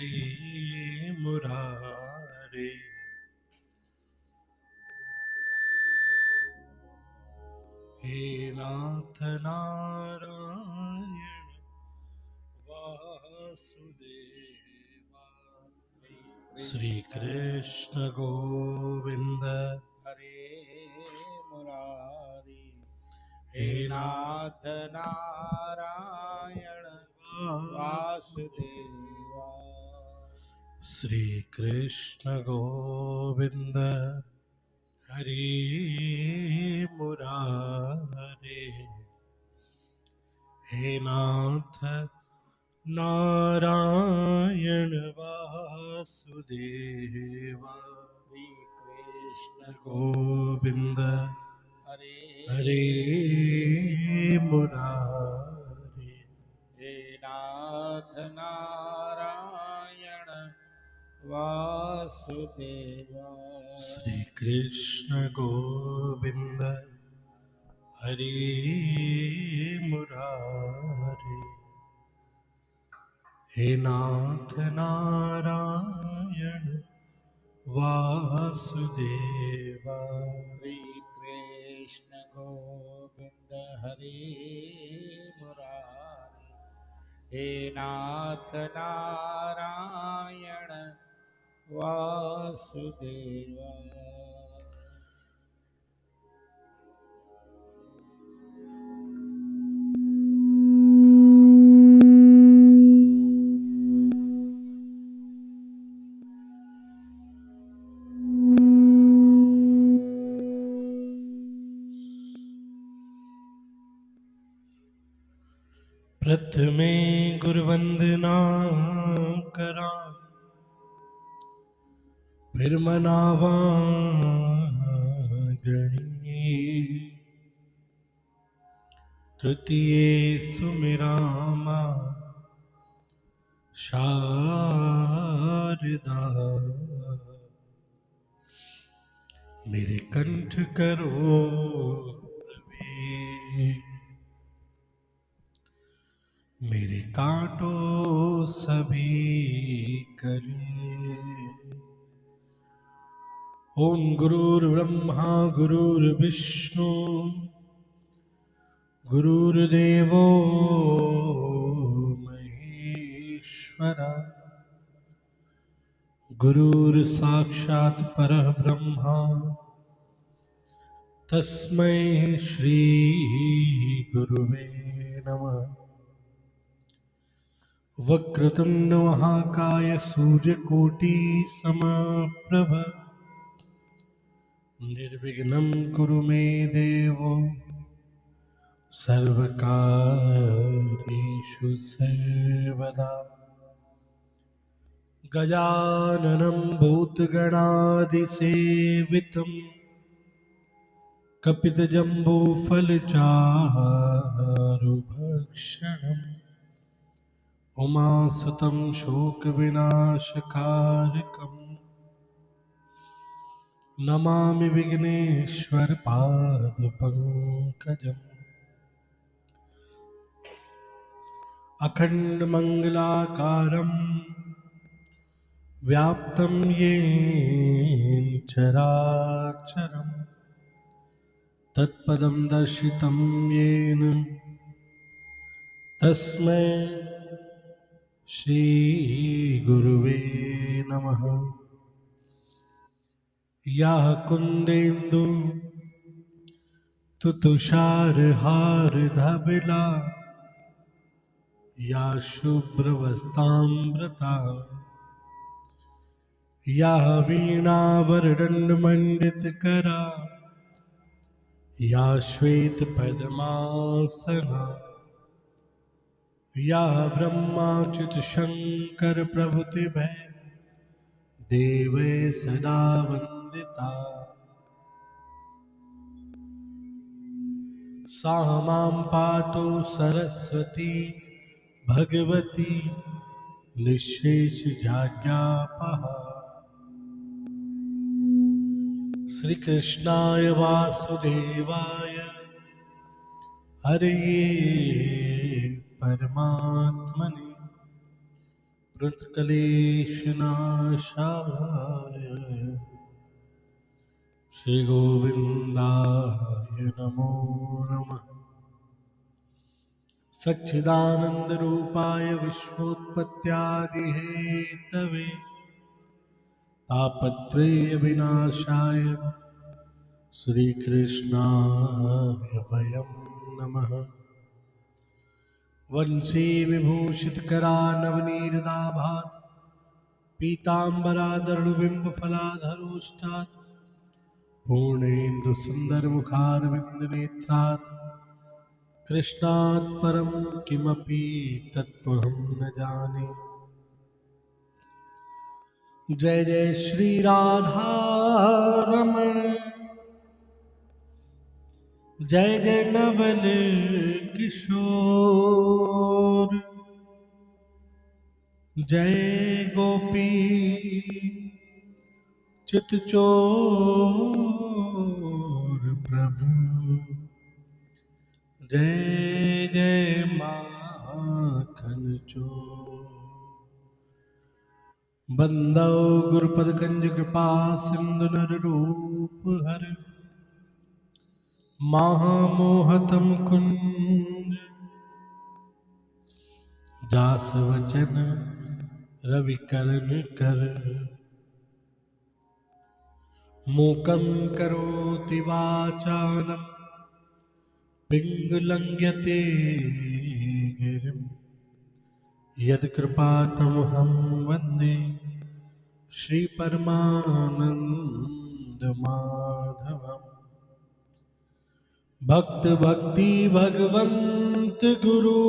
हरे मुरारे। हे नाथ नारायण वासुदेवा। श्री कृष्ण गोविंद हरे मुरारी। हे नाथ नारायण वासुदेवा। श्री कृष्ण गोविंद हरे मुरारे। हे नाथ नारायण वासुदेवा। श्री कृष्ण गोविंद हरे हरे मुरारे। हे नाथ नारायण वासुदेवा। श्री कृष्ण गोविंद हरे मुरारे। हे नाथ नारायण वासुदेवा। श्री कृष्ण गोविंद हरे मुरारी। हे नाथ नारायण वासुदेवा। प्रथमे गुरुवंदना करा, फिर मनावा गणी। तृतीये सुमिरामा शारदा। मेरे कंठ करो प्रवेश, मेरे कांटो सभी करे। ओम गुरुर्ब्रह्मा गुरुर्विष्णु गुरुर्देवो महेश्वरा। गुरुर्साक्षात् परब्रह्मा तस्मै श्री गुरुवे नमः। वक्रतुंड महाकाय सूर्यकोटि समप्रभ, निर्विघ्नं कुरु मे देव सर्वकार्येषु सर्वदा। गजाननं भूतगणादिसेवितं कपितजम्बूफलचारुभक्षणम् उमासुतं शोकविनाशकारकम् नमामि विघ्नेश्वरपादपङ्कजम्। अखण्डमङ्गलाकारं व्याप्तं येन चराचरं, तत्पदं दर्शितं येन तस्मै श्रीगुरुवे नमः। यः कुन्देन्दु तुषारहारधवला, या शुभ्रवस्त्राम्बृता, या वीणावरदण्डमण्डितकरा, या श्वेतपद्मासना, या ब्रह्माच्युतशङ्करप्रभृतिभै देवै सदा वन्दिता। सा मां पातु सरस्वती भगवती निःशेषजाड्यापहा। श्रीकृष्णाय वासुदेवाय हरये परमात्मने कृतक्लेशनाशाय श्रीगोविन्दाय नमो नमः। सच्चिदानन्दरूपाय विश्वोत्पत्त्यादिहेतवे तापत्रयविनाशाय श्रीकृष्णाय वयं नमः। वंशी विभूषितकरानवनीरदाभात् पीताम्बरादरुबिम्बफलाधरोष्टात् पूर्णेन्दुसुन्दरमुखारविन्दनेत्रात् कृष्णात् परं किमपि तत्त्वहं न जाने। जय जय श्री राधा रमण, जय जय नवल किशोर, जय गोपी चितचोर प्रभु, जय जय माखन चोर। बंदौ गुरुपद कंज कृपा सिंधु नर रूप हर, महामोहतम कुंज जास वचन रवि करण कर। मूकं करोति वाचालं पिङ्गलंघ्यते गिरिं, यत्कृपातमहं वन्दे श्रीपरमानन्दमाधवम्। भक्त भक्ति भगवंत गुरु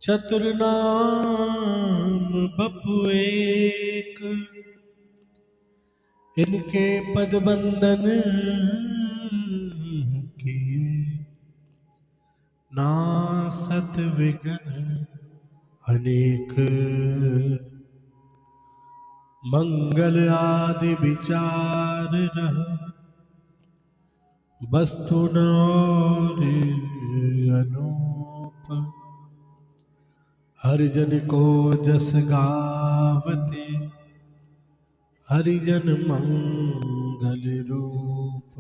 चतुर्नाम बपु एक, इनके पद बंदन किए नासत विघ्न अनेक। मंगल आदि विचार रह वस्तु नौर अनूप। हरिजन को जस गावते हरिजन मंगल रूप।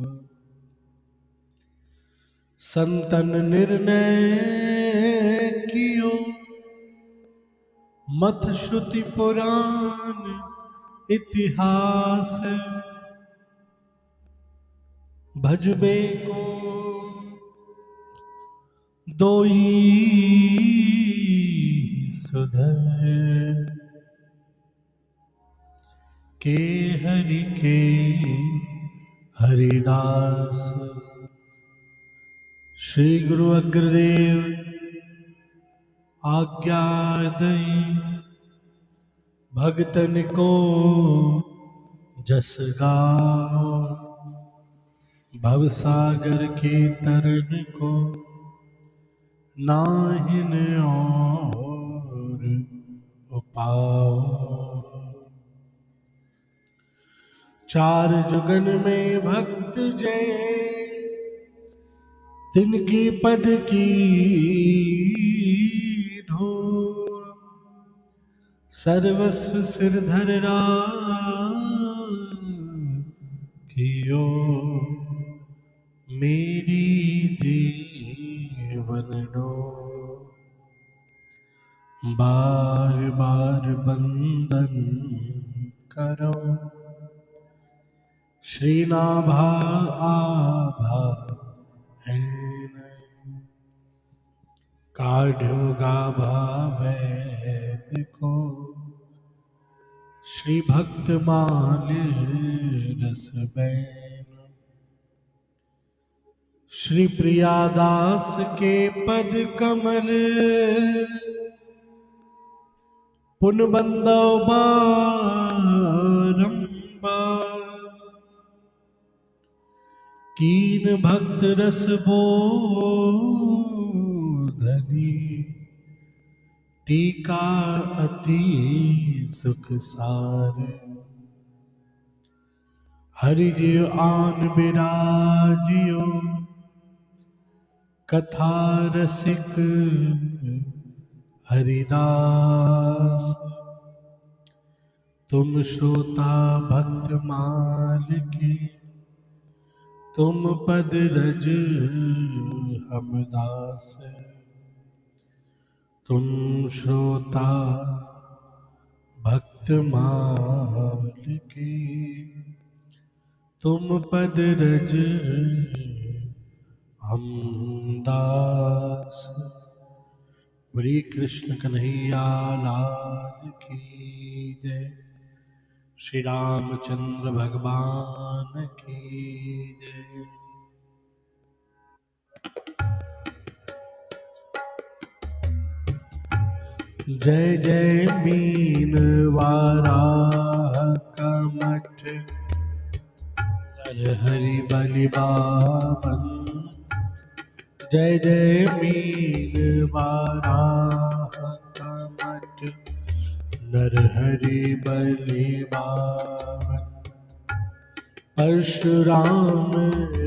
संतन निर्णय कियो मत श्रुति पुराण इतिहास। भजबे को दोई सुधर, के हरि के हरिदास। श्री गुरु अग्रदेव आज्ञा दई, भगतन को जस गाओ। भवसागर के तरन को नाहिन और उपाओ। चार जुगन में भक्त जय तिनकी पद की धूल। सर्वस्व सिरधर कियो मेरी जीवन डोर। बार बार बंदन करो श्रीनाभा आभा ऐन। काढ़ो गाभा वैद को श्री भक्त माल रस बैन। श्री प्रियादास के पद कमल पुन बंदो बारंबार। कीन भक्त रस बोधनी टीका अति सुख सार। हरि जियो आन बिराजियो कथा रसिक हरिदास तुम श्रोता भक्त माल की, तुम पद रज हम दास। तुम श्रोता भक्त माल की, तुम पद रज हम दास। श्री कृष्ण कन्हैया लाल की जय। श्री रामचंद्र भगवान की जय। जय जय मीन वाराह का मठ, नर हरि बलि बाबन। जय जय मीन वाराह का मठ, नर हरि बलि बाबन। परशुराम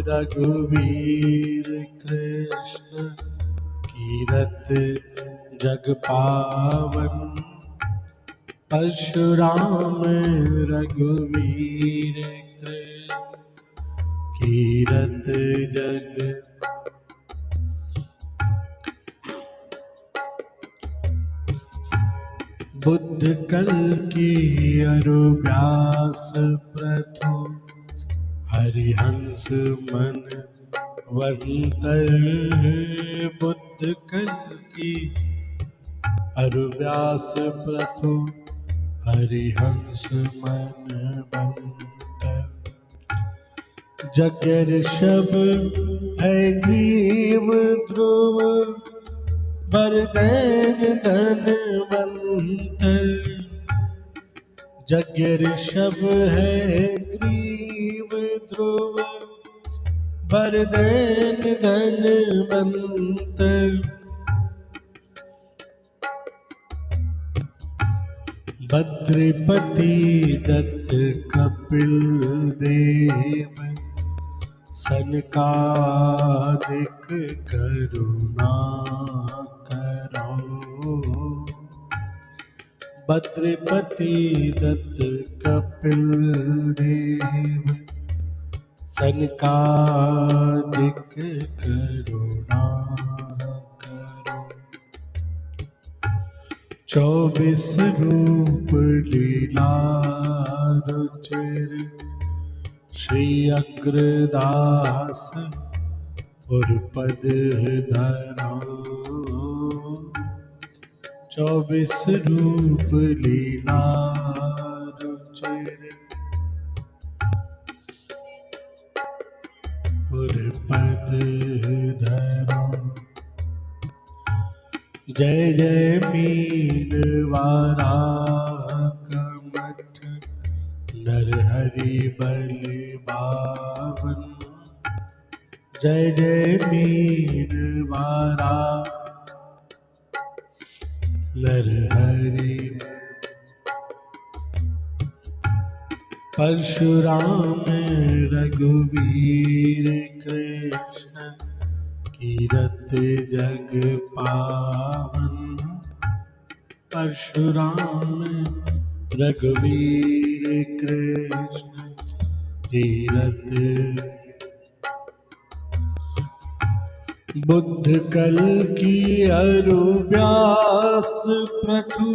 रघुवीर कृष्ण, कीरत जग पावन। परशुराम रघुवीर कृष्ण, कीरत जग। बुद्ध कल की अरु व्यास प्रथु, हरिहंस मन वंतर। बुद्ध कल की अरु व्यास प्रथु, हरिहंस मन वंतर। जग ऋषभ है ग्रीव ध्रुव, बरदैन धनवंत। जग ऋषभ है ग्रीव ध्रुव, बरदैन धनवंत। बद्रिपति दत्त कपिल देव, सनकादिक करुणा करो। बद्रिपति दत्त कपिल देव, सनकादिक करुणा करो। 24 रूप लीला रुचिर, श्री अग्रदास पुरपद धरो। 24 रूप लीला रुचिर, पुरपद धरो। जय जय मीन वाराह का मठ, नर हरि बलि बावन। जय जय मीन वाराह, नर हरि। परशुराम रघुवीर कृष्ण, कीरत जग पावन। परशुराम रघुवीर कृष्ण, कीरत। बुद्ध कल की अरु व्यास प्रथु,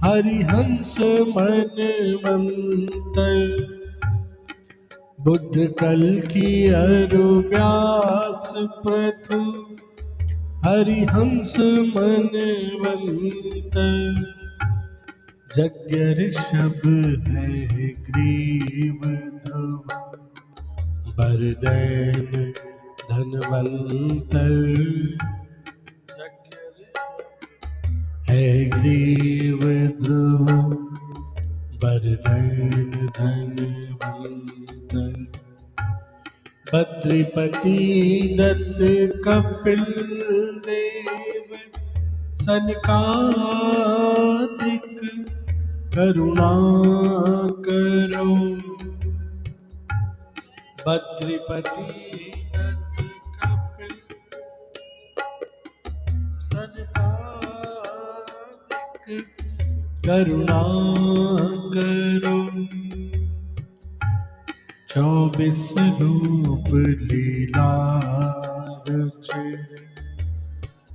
हरिहंस मन वंतर। बुद्ध कल की अरु व्यास प्रथु, हरिहंस मन वंतर। जग ऋषभ है ग्रीव ध्रुव, बरदैन धनवंतर। है ग्रीव ध्रुव, बरदैन धनवंतर। बद्रिपति दत्त कपिल देव, सनकादिक करुणा करो। बद्रिपति दत्त कपिल, सनकादिक करुणा करो। 24 रूप लीला रचे,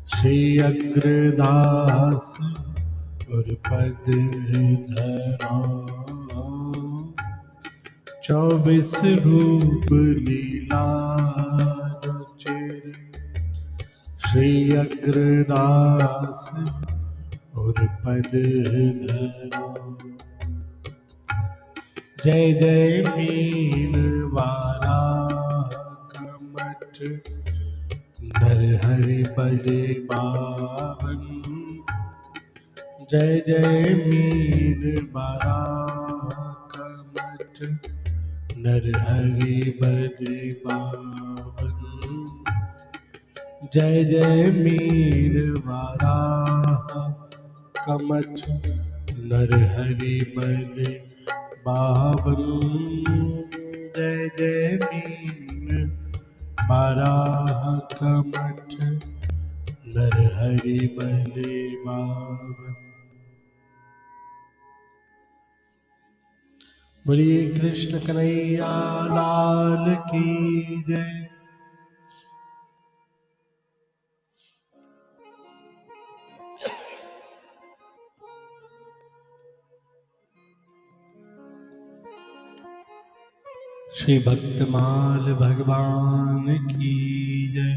श्री अग्रदास और पद धरा। 24 रूप लीला रचे, श्री अग्रदास और पद धरा। जय जय मीन वाराह कमठ, नरहरि बड़े पावन। जय जय मीन वाराह कमठ, नरहरि बड़े पावन। जय जय मीन वाराह कमठ, नरहरि बड़े पावन। जय जय मीन वाराह कमठ, नरहरि बड़े पावन। बोलिए कृष्ण कन्हैया लाल की जय। श्री भक्तमाल भगवान की जय।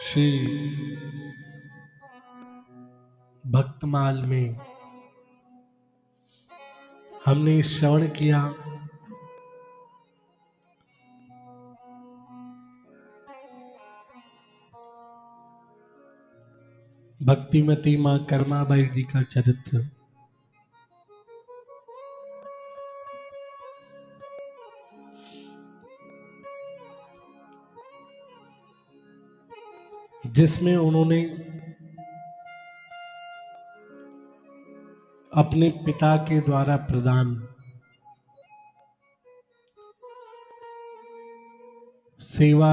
श्री भक्तमाल में हमने श्रवण किया भक्तिमती मां कर्माबाई जी का चरित्र, जिसमें उन्होंने अपने पिता के द्वारा प्रदान सेवा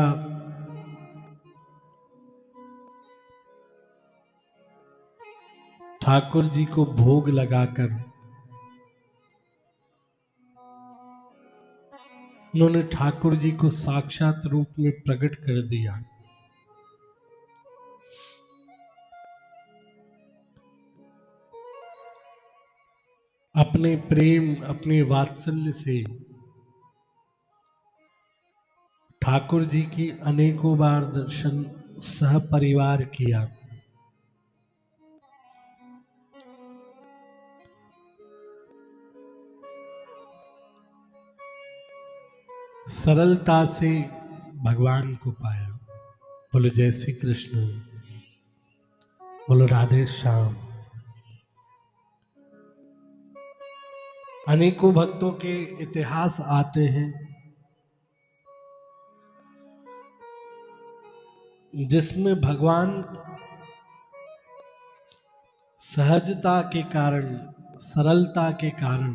ठाकुर जी को भोग लगाकर उन्होंने ठाकुर जी को साक्षात रूप में प्रकट कर दिया। अपने प्रेम अपने वात्सल्य से ठाकुर जी की अनेकों बार दर्शन सह परिवार किया। सरलता से भगवान को पाया। बोलो जय श्री कृष्ण, बोलो राधे श्याम। अनेकों भक्तों के इतिहास आते हैं जिसमें भगवान सहजता के कारण, सरलता के कारण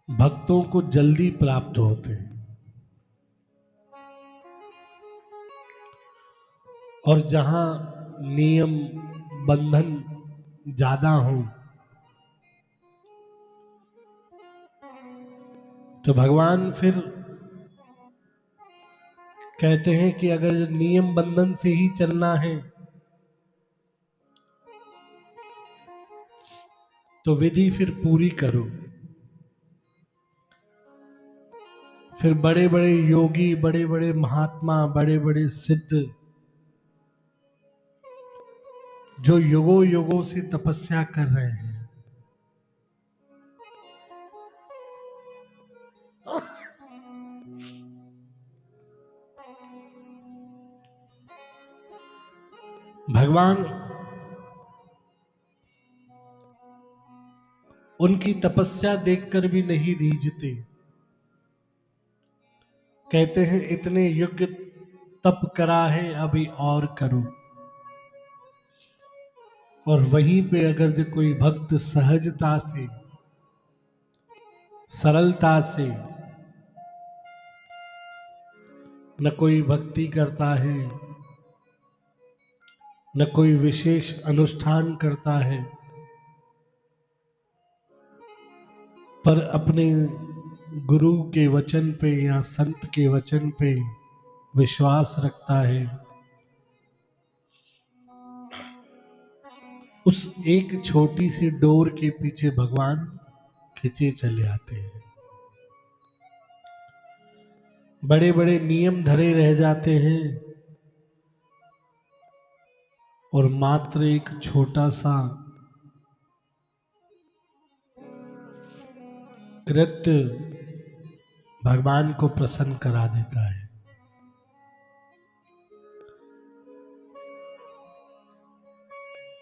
भक्तों को जल्दी प्राप्त होते हैं, और जहां नियम बंधन ज्यादा हो तो भगवान फिर कहते हैं कि अगर नियम बंधन से ही चलना है तो विधि फिर पूरी करो। फिर बड़े बड़े योगी, बड़े बड़े महात्मा, बड़े बड़े सिद्ध जो युगों युगों से तपस्या कर रहे हैं, भगवान उनकी तपस्या देखकर भी नहीं रीझते। कहते हैं इतने युग तप करा है, अभी और करो। और वहीं पे अगर जो कोई भक्त सहजता से, सरलता से न कोई भक्ति करता है, न कोई विशेष अनुष्ठान करता है, पर अपने गुरु के वचन पे या संत के वचन पे विश्वास रखता है। उस एक छोटी सी डोर के पीछे भगवान खिंचे चले आते हैं। बड़े बड़े नियम धरे रह जाते हैं और मात्र एक छोटा सा कृत्य भगवान को प्रसन्न करा देता है।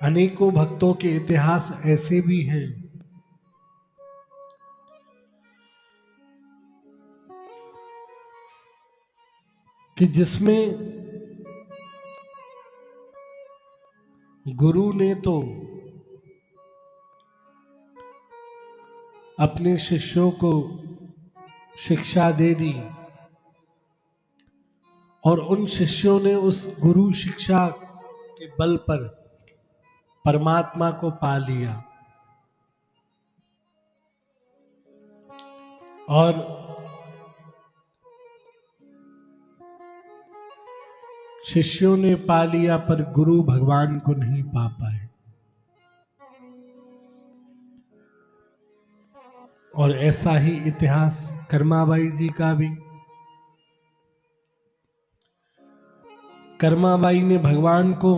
अनेकों भक्तों के इतिहास ऐसे भी हैं कि जिसमें गुरु ने तो अपने शिष्यों को शिक्षा दे दी और उन शिष्यों ने उस गुरु शिक्षा के बल पर परमात्मा को पा लिया, और शिष्यों ने पा लिया पर गुरु भगवान को नहीं पा पाए। और ऐसा ही इतिहास कर्माबाई जी का भी। कर्माबाई ने भगवान को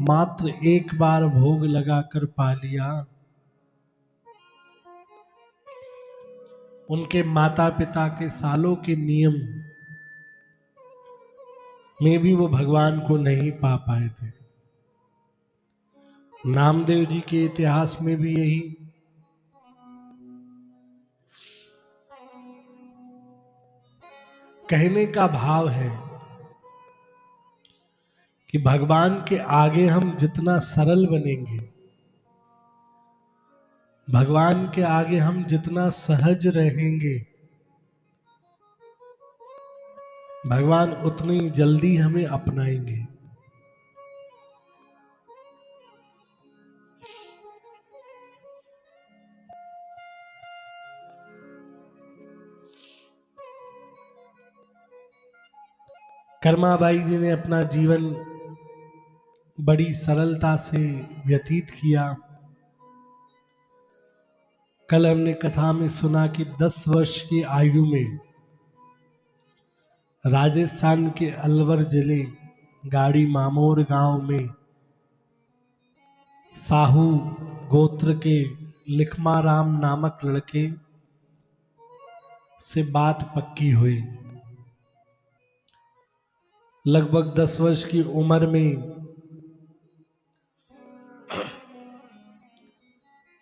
मात्र एक बार भोग लगाकर पा लिया। उनके माता पिता के सालों के नियम में भी वो भगवान को नहीं पा पाए थे। नामदेव जी के इतिहास में भी यही। कहने का भाव है कि भगवान के आगे हम जितना सरल बनेंगे, भगवान के आगे हम जितना सहज रहेंगे, भगवान उतनी जल्दी हमें अपनाएंगे। कर्माबाई जी ने अपना जीवन बड़ी सरलता से व्यतीत किया। कल हमने कथा में सुना कि 10 वर्ष की आयु में राजस्थान के अलवर जिले गाड़ी मामोर गांव में साहू गोत्र के लिखमाराम नामक लड़के से बात पक्की हुई। लगभग 10 वर्ष की उम्र में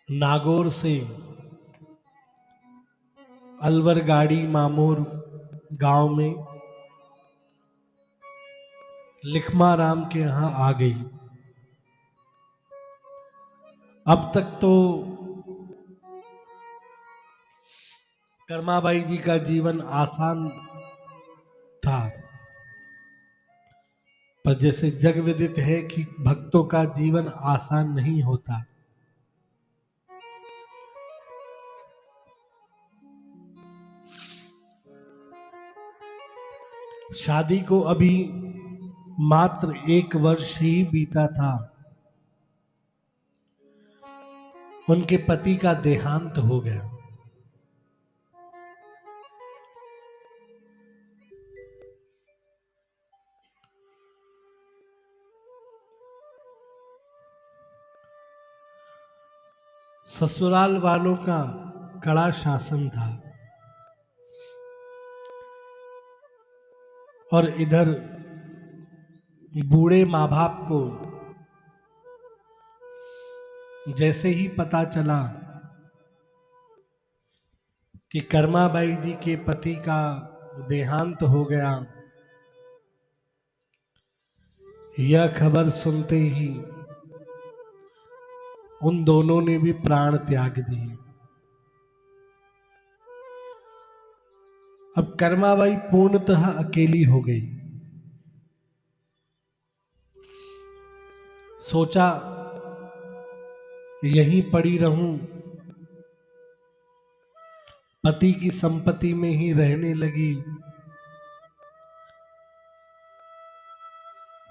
नागौर से अलवर गाड़ी मामोर गांव में लिखमाराम के यहां आ गई। अब तक तो कर्माबाई जी का जीवन आसान था, पर जैसे जग विदित है कि भक्तों का जीवन आसान नहीं होता। शादी को अभी मात्र 1 वर्ष ही बीता था, उनके पति का देहांत हो गया। ससुराल वालों का कड़ा शासन था और इधर बूढ़े माँ बाप को जैसे ही पता चला कि कर्माबाई जी के पति का देहांत हो गया, यह खबर सुनते ही उन दोनों ने भी प्राण त्याग दिए। अब कर्माबाई पूर्णतः अकेली हो गई। सोचा यहीं पड़ी रहूं, पति की संपत्ति में ही रहने लगी।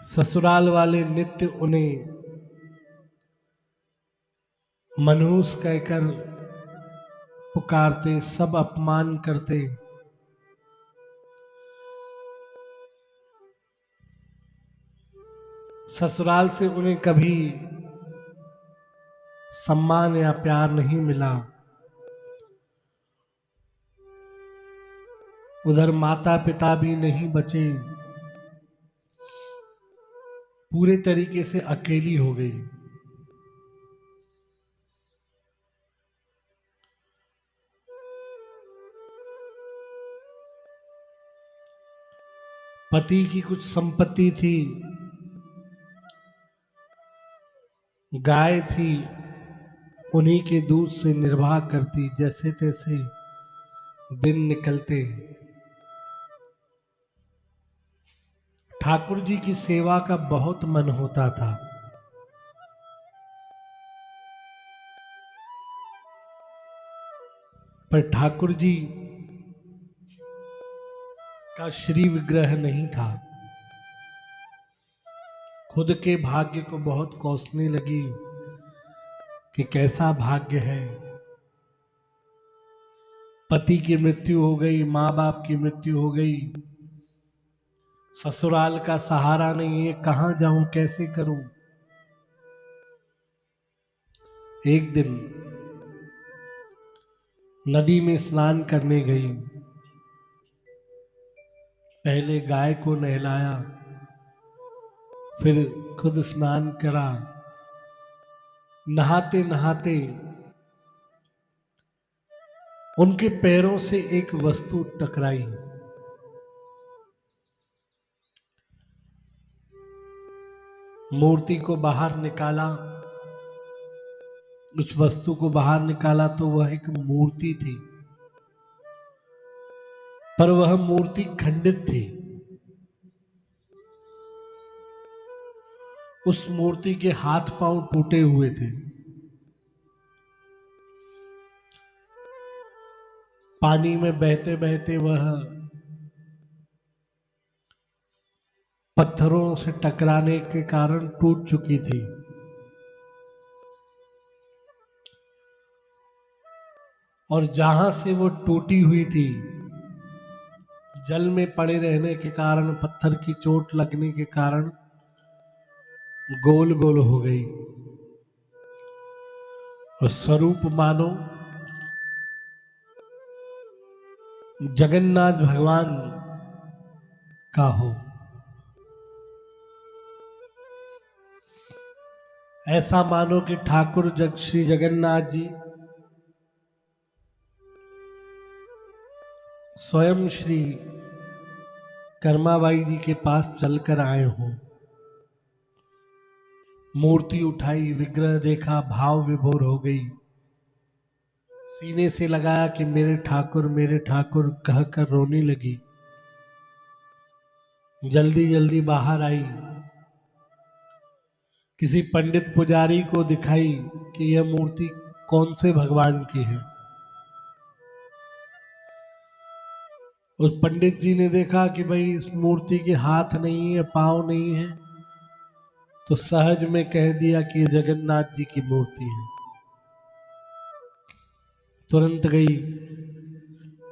ससुराल वाले नित्य उन्हें मनहूस कहकर पुकारते, सब अपमान करते। ससुराल से उन्हें कभी सम्मान या प्यार नहीं मिला। उधर माता पिता भी नहीं बचे, पूरे तरीके से अकेली हो गई। पति की कुछ संपत्ति थी, गाय थी, उन्हीं के दूध से निर्वाह करती, जैसे तैसे दिन निकलते। ठाकुर जी की सेवा का बहुत मन होता था, पर ठाकुर जी का श्री विग्रह नहीं था। खुद के भाग्य को बहुत कोसने लगी कि कैसा भाग्य है। पति की मृत्यु हो गई, माँ बाप की मृत्यु हो गई, ससुराल का सहारा नहीं है, कहां जाऊं, कैसे करूं। एक दिन नदी में स्नान करने गई, पहले गाय को नहलाया, फिर खुद स्नान करा। नहाते नहाते उनके पैरों से एक वस्तु टकराई। मूर्ति को बाहर निकाला, उस वस्तु को बाहर निकाला तो वह एक मूर्ति थी, पर वह मूर्ति खंडित थी। उस मूर्ति के हाथ पांव टूटे हुए थे। पानी में बहते बहते वह पत्थरों से टकराने के कारण टूट चुकी थी। और जहां से वो टूटी हुई थी, जल में पड़े रहने के कारण, पत्थर की चोट लगने के कारण गोल गोल हो गई और स्वरूप मानो जगन्नाथ भगवान का हो। ऐसा मानो कि ठाकुर श्री जगन्नाथ जी स्वयं श्री कर्माबाई जी के पास चलकर आए हों। मूर्ति उठाई, विग्रह देखा, भाव विभोर हो गई। सीने से लगाया कि मेरे ठाकुर कहकर रोने लगी। जल्दी जल्दी बाहर आई, किसी पंडित पुजारी को दिखाई कि यह मूर्ति कौन से भगवान की है। उस पंडित जी ने देखा कि भाई इस मूर्ति के हाथ नहीं है, पांव नहीं है, तो सहज में कह दिया कि ये जगन्नाथ जी की मूर्ति है। तुरंत गई,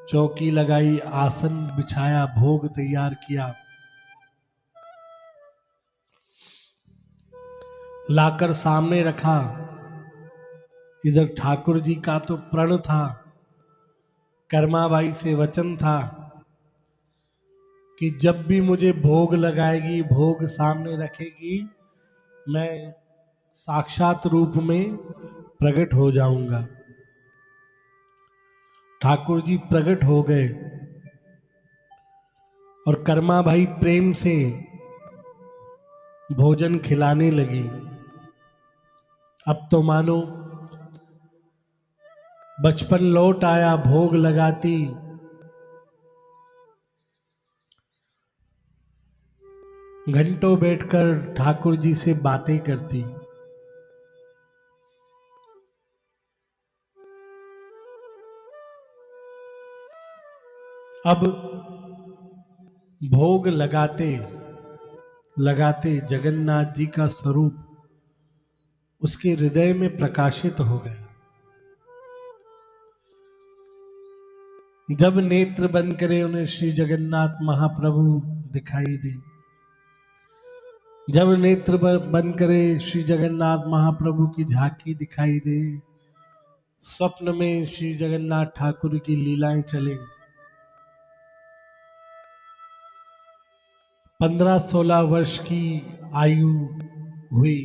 चौकी लगाई, आसन बिछाया, भोग तैयार किया, लाकर सामने रखा। इधर ठाकुर जी का तो प्रण था, कर्माबाई से वचन था कि जब भी मुझे भोग लगाएगी, भोग सामने रखेगी, मैं साक्षात रूप में प्रकट हो जाऊंगा। ठाकुर जी प्रकट हो गए और कर्मा भाई प्रेम से भोजन खिलाने लगी। अब तो मानो बचपन लौट आया, भोग लगाती, घंटों बैठकर ठाकुर जी से बातें करती। अब भोग लगाते लगाते जगन्नाथ जी का स्वरूप उसके हृदय में प्रकाशित हो गया। जब नेत्र बंद करे उन्हें श्री जगन्नाथ महाप्रभु दिखाई दे। जब नेत्र बंद करे श्री जगन्नाथ महाप्रभु की झांकी दिखाई दे। स्वप्न में श्री जगन्नाथ ठाकुर की लीलाएं चले। 15-16 वर्ष की आयु हुई।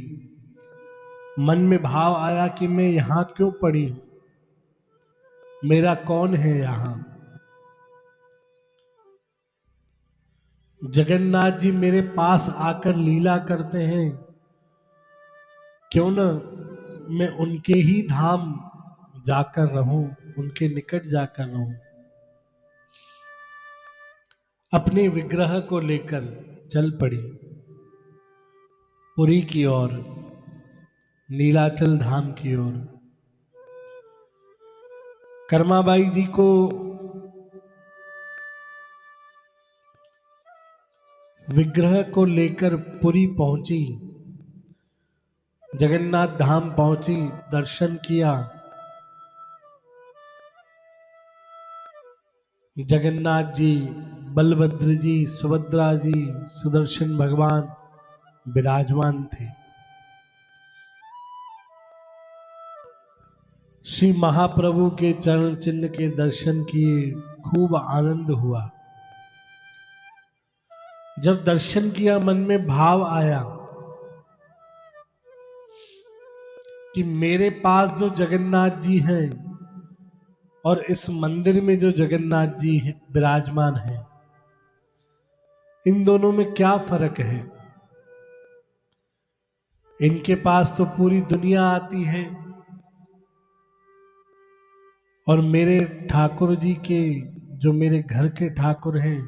मन में भाव आया कि मैं यहां क्यों पड़ी हूं, मेरा कौन है यहां। जगन्नाथ जी मेरे पास आकर लीला करते हैं, क्यों न मैं उनके ही धाम जाकर रहूं, उनके निकट जाकर रहूं। अपने विग्रह को लेकर चल पड़ी पुरी की ओर, नीलाचल धाम की ओर। कर्माबाई जी को विग्रह को लेकर पुरी पहुंची, जगन्नाथ धाम पहुंची, दर्शन किया। जगन्नाथ जी, बलभद्र जी, सुभद्रा जी, सुदर्शन भगवान विराजमान थे। श्री महाप्रभु के चरण चिन्ह के दर्शन किए, खूब आनंद हुआ। जब दर्शन किया मन में भाव आया कि मेरे पास जो जगन्नाथ जी हैं और इस मंदिर में जो जगन्नाथ जी विराजमान हैं, इन दोनों में क्या फर्क है। इनके पास तो पूरी दुनिया आती है और मेरे ठाकुर जी के, जो मेरे घर के ठाकुर हैं,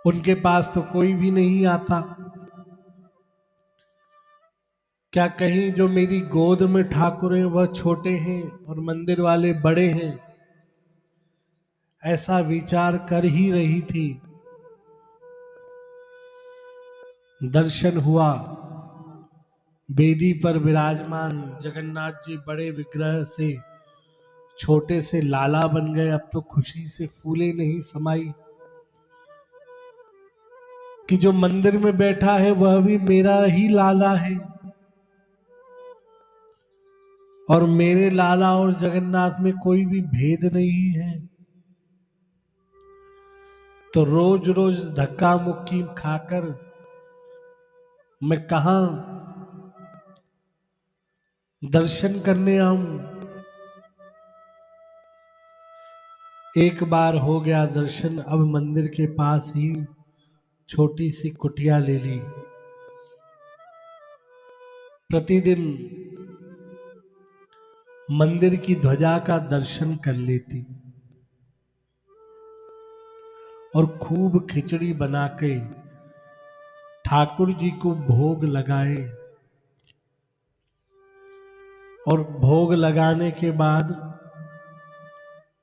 उनके पास तो कोई भी नहीं आता। क्या कहीं जो मेरी गोद में ठाकुर हैं वह छोटे हैं और मंदिर वाले बड़े हैं, ऐसा विचार कर ही रही थी। दर्शन हुआ, वेदी पर विराजमान जगन्नाथ जी बड़े विग्रह से छोटे से लाला बन गए। अब तो खुशी से फूले नहीं समाई कि जो मंदिर में बैठा है वह भी मेरा ही लाला है और मेरे लाला और जगन्नाथ में कोई भी भेद नहीं है। तो रोज रोज धक्का मुक्की खाकर मैं कहां दर्शन करने आऊं। एक बार हो गया दर्शन, अब मंदिर के पास ही छोटी सी कुटिया ले ली। प्रतिदिन मंदिर की ध्वजा का दर्शन कर लेती और खूब खिचड़ी बना के ठाकुर जी को भोग लगाए और भोग लगाने के बाद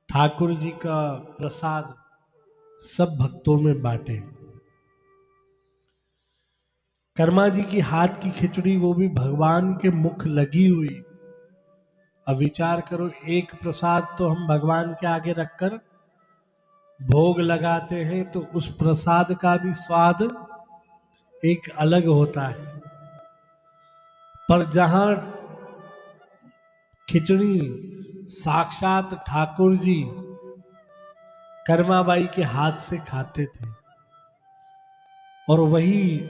ठाकुर जी का प्रसाद सब भक्तों में बांटे। कर्मा जी की हाथ की खिचड़ी, वो भी भगवान के मुख लगी हुई। अब विचार करो, एक प्रसाद तो हम भगवान के आगे रखकर भोग लगाते हैं तो उस प्रसाद का भी स्वाद एक अलग होता है, पर जहां खिचड़ी साक्षात ठाकुर जी कर्माबाई के हाथ से खाते थे और वही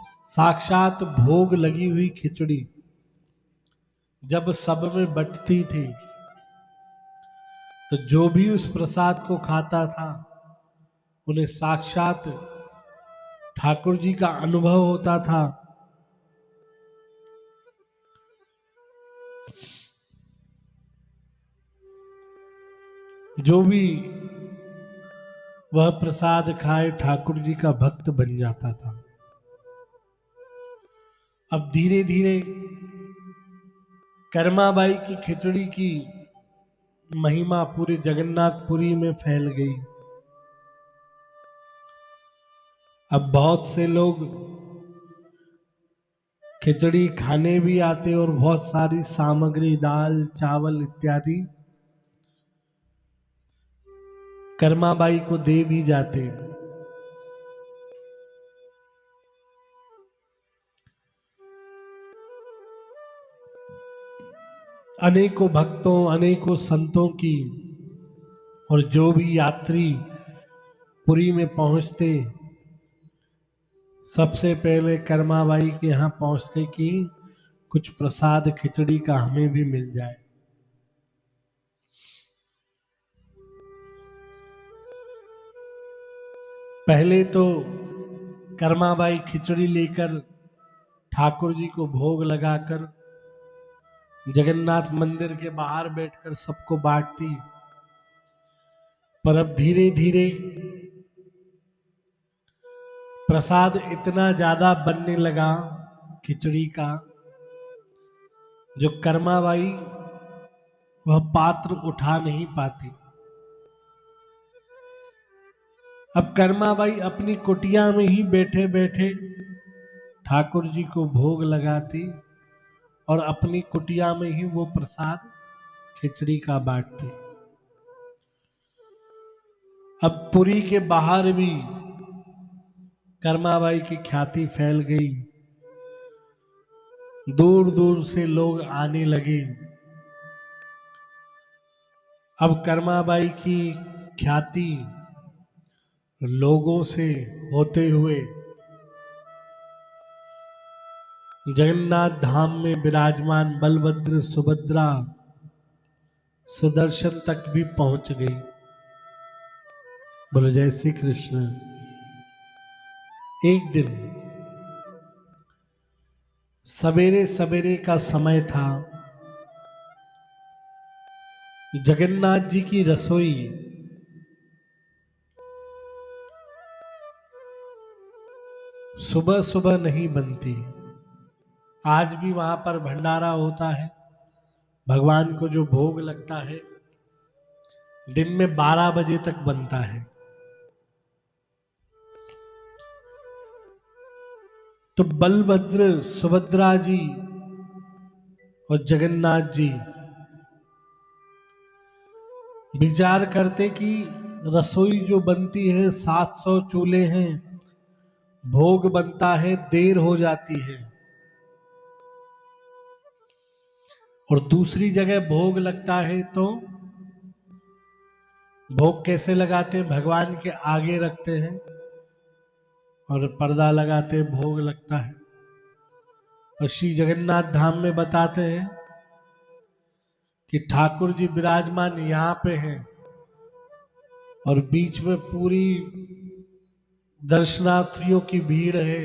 साक्षात भोग लगी हुई खिचड़ी जब सब में बंटती थी, तो जो भी उस प्रसाद को खाता था उन्हें साक्षात ठाकुर जी का अनुभव होता था। जो भी वह प्रसाद खाए ठाकुर जी का भक्त बन जाता था। अब धीरे धीरे कर्माबाई की खिचड़ी की महिमा पूरे जगन्नाथपुरी में फैल गई। अब बहुत से लोग खिचड़ी खाने भी आते और बहुत सारी सामग्री दाल चावल इत्यादि कर्माबाई को दे भी जाते। अनेकों भक्तों अनेकों संतों की और जो भी यात्री पुरी में पहुंचते सबसे पहले कर्माबाई के यहाँ पहुंचते कि कुछ प्रसाद खिचड़ी का हमें भी मिल जाए। पहले तो कर्माबाई खिचड़ी लेकर ठाकुर जी को भोग लगाकर जगन्नाथ मंदिर के बाहर बैठकर सबको बांटती। पर अब धीरे धीरे प्रसाद इतना ज्यादा बनने लगा खिचड़ी का, जो कर्माबाई वह पात्र उठा नहीं पाती। अब कर्माबाई अपनी कुटिया में ही बैठे बैठे ठाकुर जी को भोग लगाती और अपनी कुटिया में ही वो प्रसाद खिचड़ी का बांटती। अब पुरी के बाहर भी कर्माबाई की ख्याति फैल गई, दूर दूर से लोग आने लगे। अब कर्माबाई की ख्याति लोगों से होते हुए जगन्नाथ धाम में विराजमान बलभद्र सुभद्रा सुदर्शन तक भी पहुंच गई। बोलो जय श्री कृष्ण। एक दिन सवेरे सवेरे का समय था। जगन्नाथ जी की रसोई सुबह सुबह नहीं बनती। आज भी वहां पर भंडारा होता है, भगवान को जो भोग लगता है दिन में 12 बजे तक बनता है। तो बलभद्र सुभद्रा जी और जगन्नाथ जी विचार करते कि रसोई जो बनती है 700 चूल्हे हैं, भोग बनता है, देर हो जाती है। और दूसरी जगह भोग लगता है तो भोग कैसे लगाते हैं, भगवान के आगे रखते हैं और पर्दा लगाते भोग लगता है। और श्री जगन्नाथ धाम में बताते हैं कि ठाकुर जी विराजमान यहाँ पे हैं और बीच में पूरी दर्शनार्थियों की भीड़ है।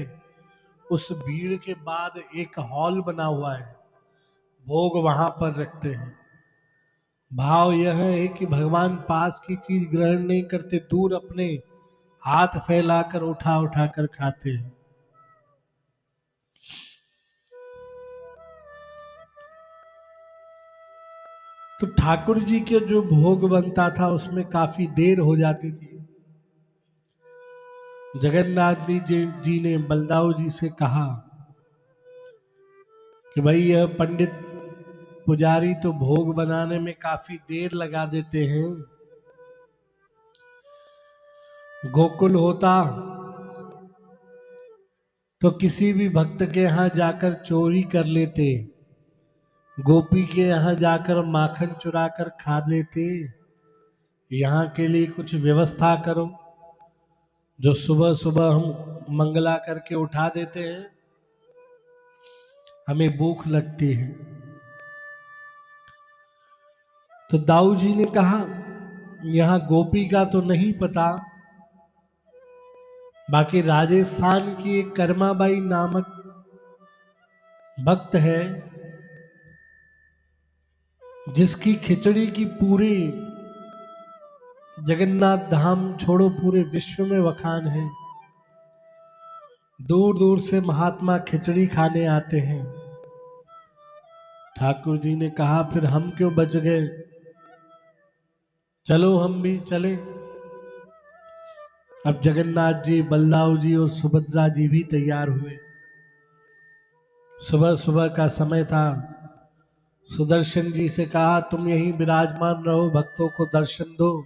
उस भीड़ के बाद एक हॉल बना हुआ है, भोग वहां पर रखते हैं। भाव यह है कि भगवान पास की चीज ग्रहण नहीं करते, दूर अपने हाथ फैलाकर उठा उठा कर खाते हैं। तो ठाकुर जी के जो भोग बनता था उसमें काफी देर हो जाती थी। जगन्नाथ जी ने बलदाऊ जी से कहा कि भाई यह पंडित पुजारी तो भोग बनाने में काफी देर लगा देते हैं। गोकुल होता तो किसी भी भक्त के यहां जाकर चोरी कर लेते, गोपी के यहां जाकर माखन चुरा कर खा लेते। यहाँ के लिए कुछ व्यवस्था करो, जो सुबह सुबह हम मंगला करके उठा देते हैं, हमें भूख लगती है। तो दाऊ जी ने कहा यहाँ गोपी का तो नहीं पता, बाकी राजस्थान की एक कर्माबाई नामक भक्त है जिसकी खिचड़ी की पूरी जगन्नाथ धाम छोड़ो पूरे विश्व में वखान है। दूर दूर से महात्मा खिचड़ी खाने आते हैं। ठाकुर जी ने कहा फिर हम क्यों बच गए, चलो हम भी चले। अब जगन्नाथ जी, बलदाऊ जी और सुभद्रा जी भी तैयार हुए। सुबह सुबह का समय था। सुदर्शन जी से कहा तुम यहीं विराजमान रहो, भक्तों को दर्शन दो,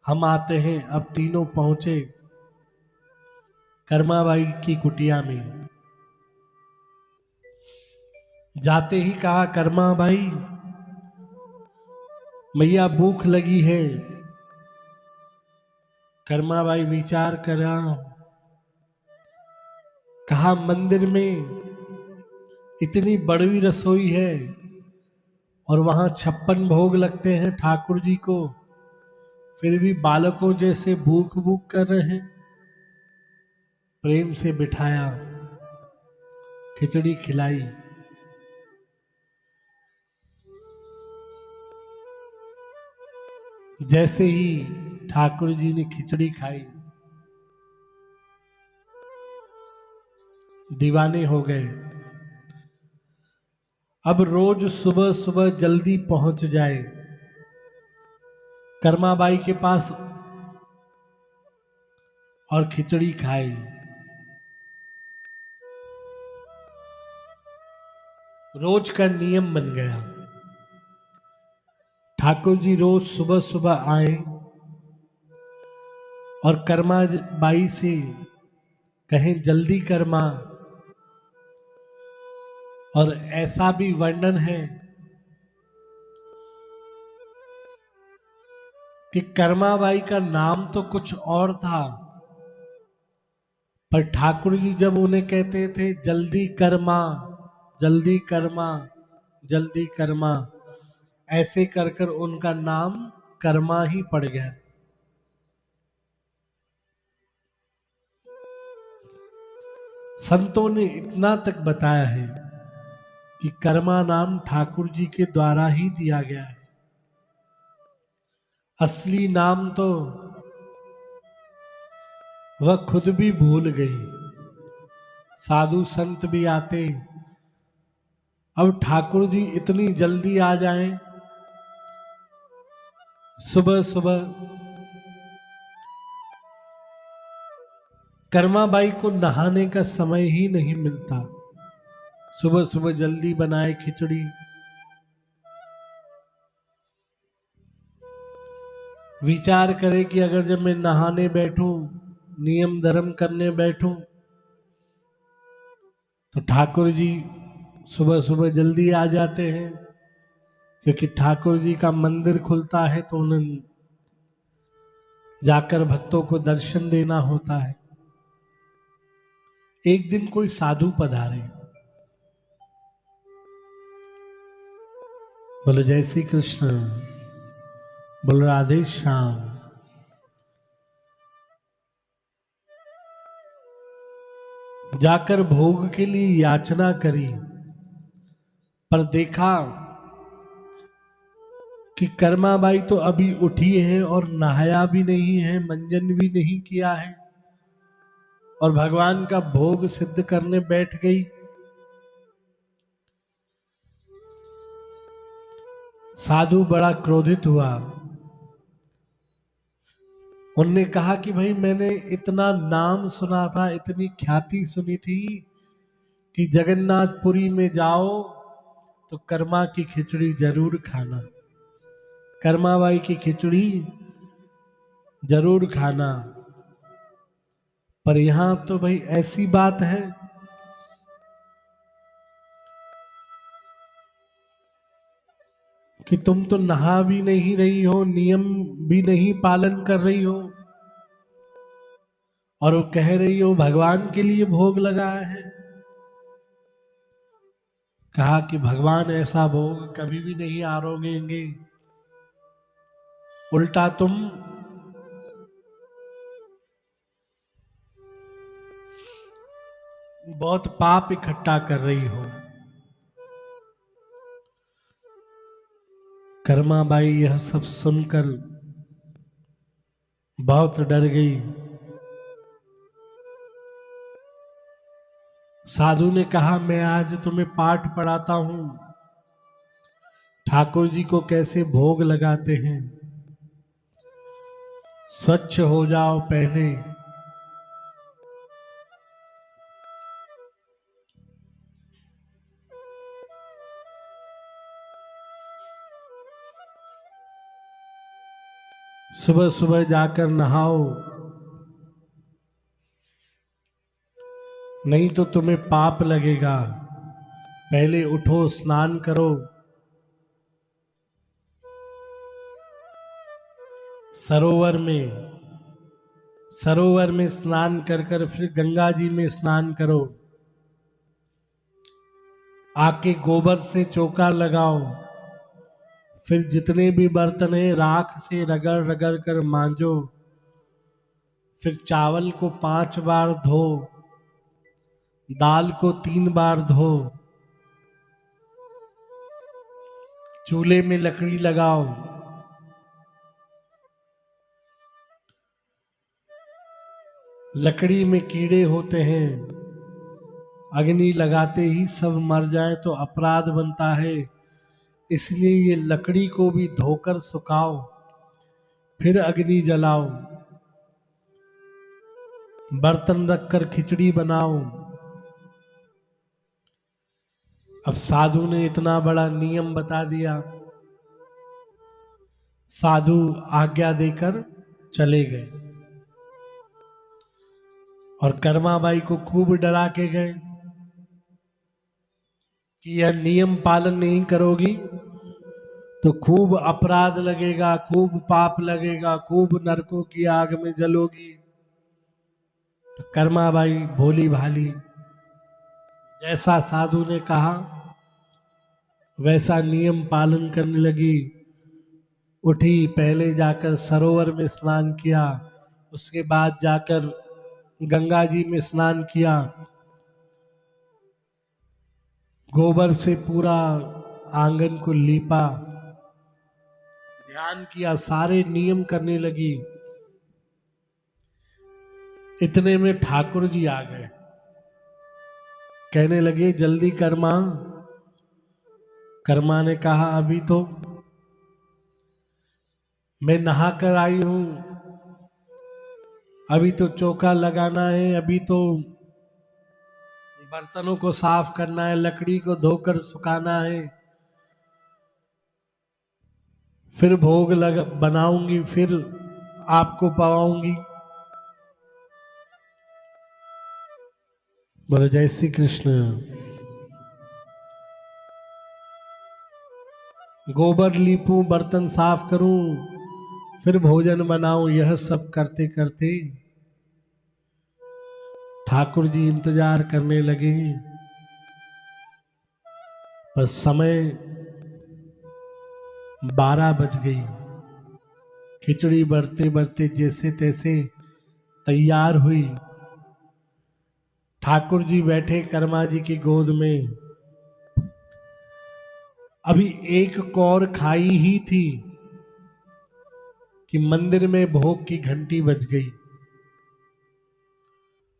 हम आते हैं। अब तीनों पहुंचे कर्माबाई की कुटिया में। जाते ही कहा कर्माबाई मैया भूख लगी है। कर्माबाई विचार करा, कहा मंदिर में इतनी बड़ी रसोई है और वहां 56 भोग लगते हैं ठाकुर जी को, फिर भी बालकों जैसे भूख भूख कर रहे हैं। प्रेम से बिठाया, खिचड़ी खिलाई। जैसे ही ठाकुर जी ने खिचड़ी खाई, दीवाने हो गए। अब रोज सुबह सुबह जल्दी पहुंच जाए कर्माबाई के पास और खिचड़ी खाए। रोज का नियम बन गया। ठाकुर जी रोज सुबह सुबह आए और कर्मा बाई से कहें जल्दी कर्मा। और ऐसा भी वर्णन है कि कर्माबाई का नाम तो कुछ और था, पर ठाकुर जी जब उन्हें कहते थे जल्दी कर्मा, जल्दी कर्मा, जल्दी कर्मा, ऐसे कर कर उनका नाम कर्मा ही पड़ गया। संतों ने इतना तक बताया है कि कर्मा नाम ठाकुर जी के द्वारा ही दिया गया है। असली नाम तो वह खुद भी भूल गई। साधु संत भी आते, अब ठाकुर जी इतनी जल्दी आ जाएं, सुबह सुबह कर्माबाई को नहाने का समय ही नहीं मिलता। सुबह सुबह जल्दी बनाए खिचड़ी, विचार करे कि अगर जब मैं नहाने बैठूं, नियम धर्म करने बैठूं, तो ठाकुर जी सुबह सुबह जल्दी आ जाते हैं, क्योंकि ठाकुर जी का मंदिर खुलता है तो उन्हें जाकर भक्तों को दर्शन देना होता है। एक दिन कोई साधु पधारे, बोलो जय श्री कृष्ण, बोलो राधे श्याम। जाकर भोग के लिए याचना करी, पर देखा कि कर्माबाई तो अभी उठी है और नहाया भी नहीं है, मंजन भी नहीं किया है, और भगवान का भोग सिद्ध करने बैठ गई। साधु बड़ा क्रोधित हुआ। उनने कहा कि भाई मैंने इतना नाम सुना था, इतनी ख्याति सुनी थी कि जगन्नाथपुरी में जाओ तो कर्मा की खिचड़ी जरूर खाना, कर्माबाई की खिचड़ी जरूर खाना। पर यहां तो भाई ऐसी बात है कि तुम तो नहा भी नहीं रही हो, नियम भी नहीं पालन कर रही हो, और वो कह रही हो भगवान के लिए भोग लगाया है। कहा कि भगवान ऐसा भोग कभी भी नहीं आरोगेंगे, उल्टा तुम बहुत पाप इकट्ठा कर रही हो। कर्माबाई यह सब सुनकर बहुत डर गई। साधु ने कहा, मैं आज तुम्हें पाठ पढ़ाता हूं, ठाकुर जी को कैसे भोग लगाते हैं। स्वच्छ हो जाओ पहले। सुबह सुबह जाकर नहाओ, नहीं तो तुम्हें पाप लगेगा। पहले उठो, स्नान करो। सरोवर में स्नान कर कर फिर गंगा जी में स्नान करो। आके गोबर से चौका लगाओ। फिर जितने भी बर्तन हैं राख से रगड़ रगड़ कर मांजो। फिर चावल को 5 बार धो, दाल को 3 बार धो। चूल्हे में लकड़ी लगाओ। लकड़ी में कीड़े होते हैं, अग्नि लगाते ही सब मर जाए तो अपराध बनता है। इसलिए ये लकड़ी को भी धोकर सुखाओ, फिर अग्नि जलाओ। बर्तन रखकर खिचड़ी बनाओ। अब साधु ने इतना बड़ा नियम बता दिया। साधु आज्ञा देकर चले गए और कर्माबाई को खूब डरा के गए कि यह नियम पालन नहीं करोगी तो खूब अपराध लगेगा, खूब पाप लगेगा, खूब नरकों की आग में जलोगी। तो कर्माबाई भोली भाली जैसा साधु ने कहा वैसा नियम पालन करने लगी। उठी, पहले जाकर सरोवर में स्नान किया, उसके बाद जाकर गंगा जी में स्नान किया। गोबर से पूरा आंगन को लीपा, ध्यान किया, सारे नियम करने लगी। इतने में ठाकुर जी आ गए। कहने लगे, जल्दी कर मां। कर्मा ने कहा, अभी तो मैं नहा कर आई हूं, अभी तो चौका लगाना है, अभी तो बर्तनों को साफ करना है, लकड़ी को धोकर सुखाना है, फिर भोग बनाऊंगी, फिर आपको पवाऊंगी। बोलो जय श्री कृष्ण। गोबर लीपूं, बर्तन साफ करूं, फिर भोजन बनाऊं, यह सब करते करते ठाकुर जी इंतजार करने लगे। पर समय 12 बज गई। खिचड़ी बढ़ते बढ़ते जैसे तैसे तैयार हुई। ठाकुर जी बैठे कर्मा जी की गोद में। अभी एक कौर खाई ही थी कि मंदिर में भोग की घंटी बज गई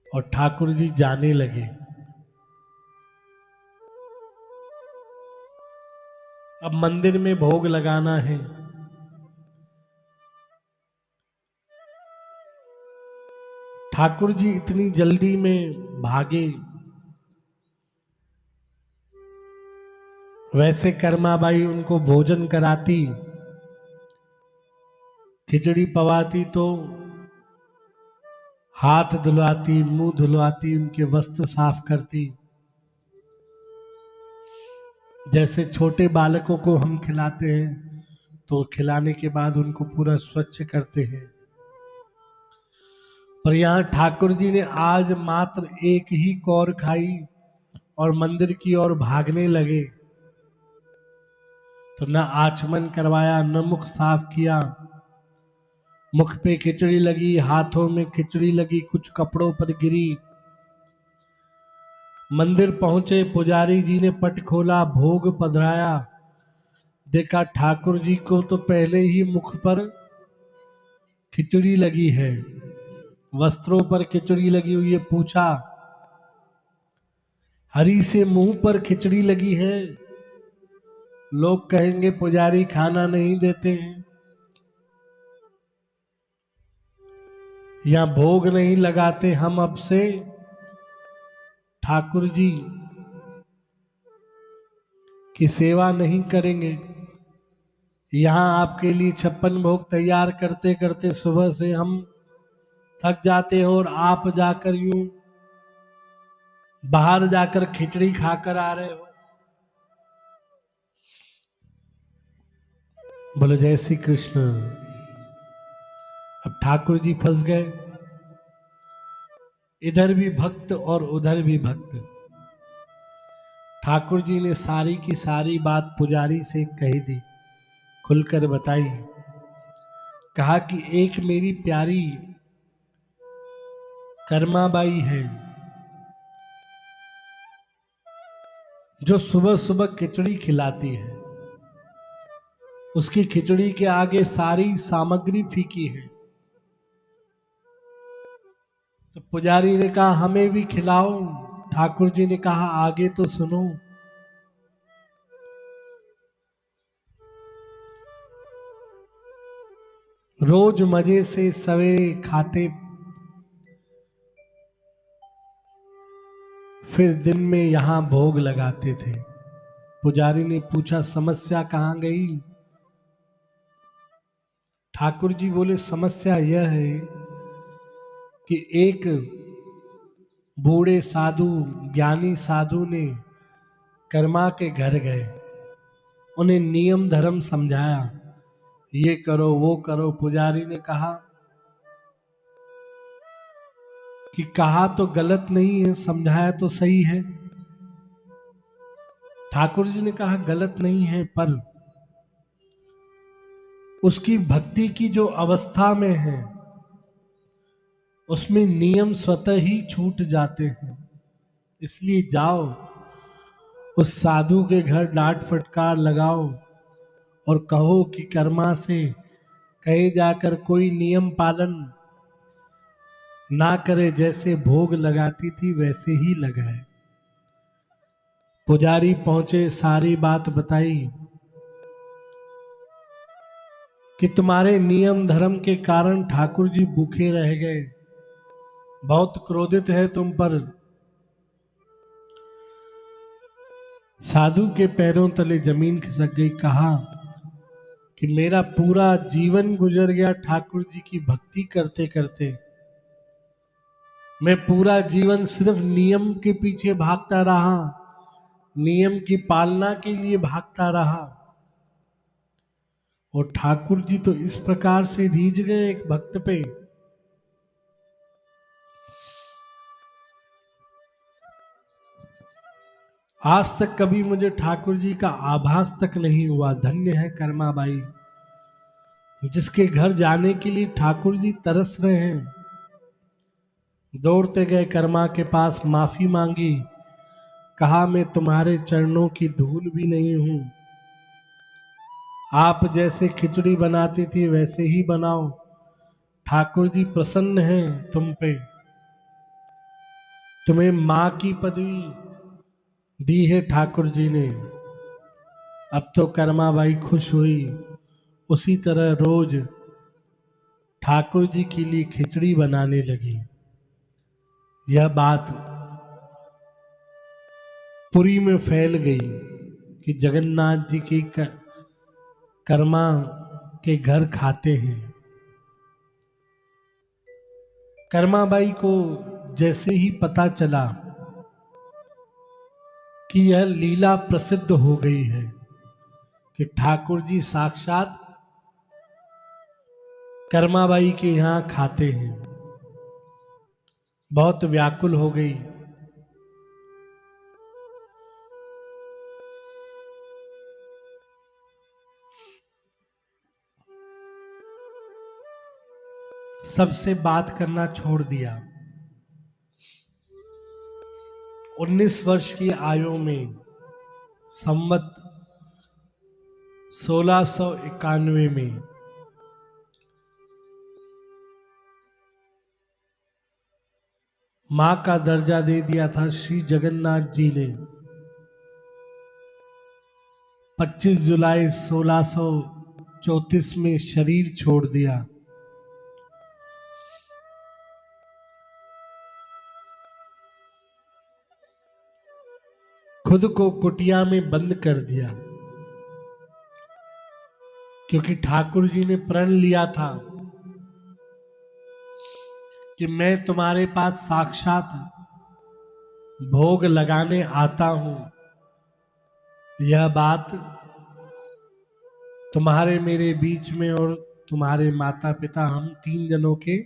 और ठाकुर जी जाने लगे। अब मंदिर में भोग लगाना है। ठाकुर जी इतनी जल्दी में भागे। वैसे कर्माबाई उनको भोजन कराती, खिचड़ी पवाती तो हाथ धुलवाती, मुंह धुलवाती, उनके वस्त्र साफ करती। जैसे छोटे बालकों को हम खिलाते हैं तो खिलाने के बाद उनको पूरा स्वच्छ करते हैं। पर यहाँ ठाकुर जी ने आज मात्र एक ही कौर खाई और मंदिर की ओर भागने लगे। तो न आचमन करवाया, न मुख साफ किया। मुख पे खिचड़ी लगी, हाथों में खिचड़ी लगी, कुछ कपड़ों पर गिरी। मंदिर पहुंचे, पुजारी जी ने पट खोला, भोग पधराया। देखा ठाकुर जी को तो पहले ही मुख पर खिचड़ी लगी है, वस्त्रों पर खिचड़ी लगी हुई है। पूछा, हरि से मुंह पर खिचड़ी लगी है? लोग कहेंगे पुजारी खाना नहीं देते हैं या भोग नहीं लगाते। हम अब से ठाकुर जी की सेवा नहीं करेंगे। यहाँ आपके लिए 56 भोग तैयार करते करते सुबह से हम थक जाते हैं और आप जाकर यूं बाहर जाकर खिचड़ी खाकर आ रहे हो। बोले जय श्री कृष्ण। अब ठाकुर जी फंस गए, इधर भी भक्त और उधर भी भक्त। ठाकुर जी ने सारी की सारी बात पुजारी से कही दी, खुलकर बताई। कहा कि एक मेरी प्यारी कर्माबाई है जो सुबह सुबह खिचड़ी खिलाती है। उसकी खिचड़ी के आगे सारी सामग्री फीकी है। तो पुजारी ने कहा हमें भी खिलाओ। ठाकुर जी ने कहा आगे तो सुनो। रोज मजे से सवेरे खाते, फिर दिन में यहां भोग लगाते थे। पुजारी ने पूछा समस्या कहां गई? ठाकुर जी बोले समस्या यह है कि एक बूढ़े साधु, ज्ञानी साधु ने कर्मा के घर गए, उन्हें नियम धर्म समझाया, ये करो वो करो। पुजारी ने कहा कि कहा तो गलत नहीं है, समझाया तो सही है। ठाकुर जी ने कहा गलत नहीं है, पर उसकी भक्ति की जो अवस्था में है उसमें नियम स्वतः ही छूट जाते हैं। इसलिए जाओ उस साधु के घर डांट फटकार लगाओ और कहो कि कर्मा से कहे जाकर कोई नियम पालन ना करे, जैसे भोग लगाती थी वैसे ही लगाए। पुजारी पहुंचे, सारी बात बताई कि तुम्हारे नियम धर्म के कारण ठाकुर जी भूखे रह गए, बहुत क्रोधित है तुम पर। साधु के पैरों तले जमीन खिसक गई। कहा कि मेरा पूरा जीवन गुजर गया ठाकुर जी की भक्ति करते करते। मैं पूरा जीवन सिर्फ नियम के पीछे भागता रहा, नियम की पालना के लिए भागता रहा, और ठाकुर जी तो इस प्रकार से रीझ गए एक भक्त पे। आज तक कभी मुझे ठाकुर जी का आभास तक नहीं हुआ। धन्य है कर्माबाई, जिसके घर जाने के लिए ठाकुर जी तरस रहे हैं। दौड़ते गए कर्मा के पास, माफी मांगी। कहा मैं तुम्हारे चरणों की धूल भी नहीं हूं, आप जैसे खिचड़ी बनाती थी वैसे ही बनाओ। ठाकुर जी प्रसन्न हैं तुम पे, तुम्हें मां की पदवी दी है ठाकुर जी ने। अब तो कर्माबाई खुश हुई, उसी तरह रोज ठाकुर जी के लिए खिचड़ी बनाने लगी। यह बात पुरी में फैल गई कि जगन्नाथ जी की कर्मा के घर खाते हैं। कर्माबाई को जैसे ही पता चला कि यह लीला प्रसिद्ध हो गई है कि ठाकुर जी साक्षात कर्माबाई के यहाँ खाते हैं, बहुत व्याकुल हो गई। सबसे बात करना छोड़ दिया। 19 वर्ष की आयु में संवत 1691 में मां का दर्जा दे दिया था श्री जगन्नाथ जी ने। 25 जुलाई 1634 में शरीर छोड़ दिया। खुद को कुटिया में बंद कर दिया, क्योंकि ठाकुर जी ने प्रण लिया था कि मैं तुम्हारे पास साक्षात भोग लगाने आता हूं। यह बात तुम्हारे मेरे बीच में और तुम्हारे माता पिता हम 3 जनों के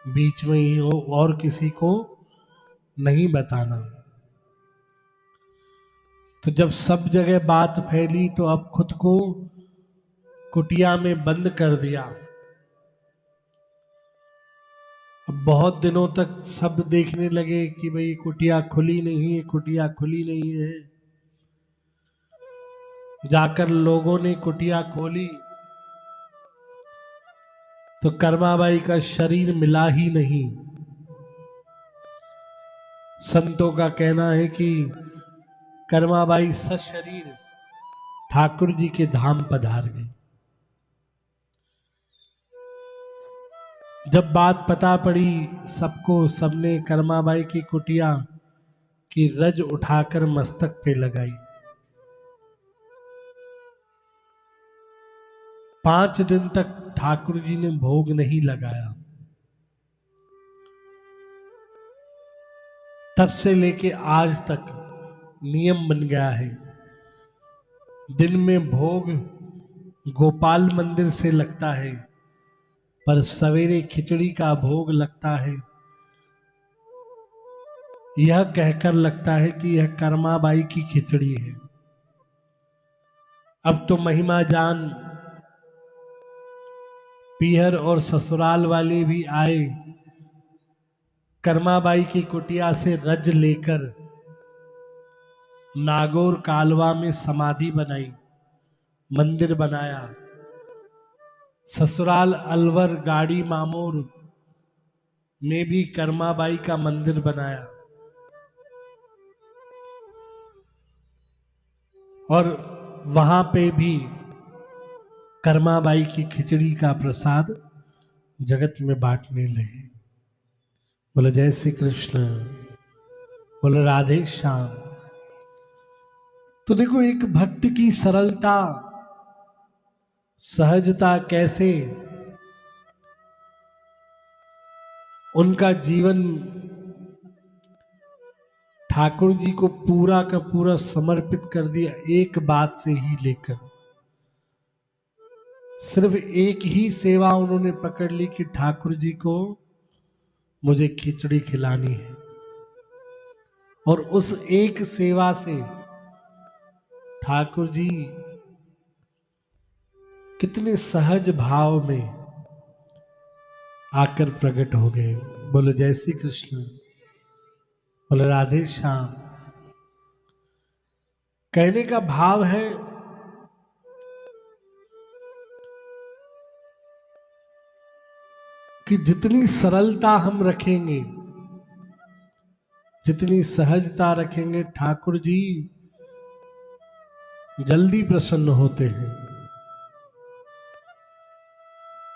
बीच में ही हो, और किसी को नहीं बताना। तो जब सब जगह बात फैली तो अब खुद को कुटिया में बंद कर दिया। अब बहुत दिनों तक सब देखने लगे कि भाई कुटिया खुली नहीं है, कुटिया खुली नहीं है। जाकर लोगों ने कुटिया खोली तो कर्माबाई का शरीर मिला ही नहीं। संतों का कहना है कि कर्माबाई सशरीर ठाकुर जी के धाम पधार गई। जब बात पता पड़ी सबको, सबने कर्माबाई की कुटिया की रज उठाकर मस्तक पे लगाई। 5 दिन तक ठाकुर जी ने भोग नहीं लगाया। तब से लेके आज तक नियम बन गया है, दिन में भोग गोपाल मंदिर से लगता है, पर सवेरे खिचड़ी का भोग लगता है। यह कहकर लगता है कि यह कर्माबाई की खिचड़ी है। अब तो महिमा जान पीहर और ससुराल वाले भी आए, कर्माबाई की कुटिया से रज लेकर नागौर कालवा में समाधि बनाई, मंदिर बनाया। ससुराल अलवर गाड़ी मामूर में भी कर्माबाई का मंदिर बनाया, और वहां पे भी कर्माबाई की खिचड़ी का प्रसाद जगत में बांटने लगे। बोले जय श्री कृष्ण, बोले राधे श्याम। तो देखो एक भक्त की सरलता, सहजता, कैसे उनका जीवन ठाकुर जी को पूरा का पूरा समर्पित कर दिया। एक बात से ही लेकर सिर्फ एक ही सेवा उन्होंने पकड़ ली कि ठाकुर जी को मुझे खिचड़ी खिलानी है, और उस एक सेवा से ठाकुर जी कितने सहज भाव में आकर प्रकट हो गए। बोलो जय श्री कृष्ण, बोलो राधे श्याम। कहने का भाव है कि जितनी सरलता हम रखेंगे, जितनी सहजता रखेंगे, ठाकुर जी जल्दी प्रसन्न होते हैं।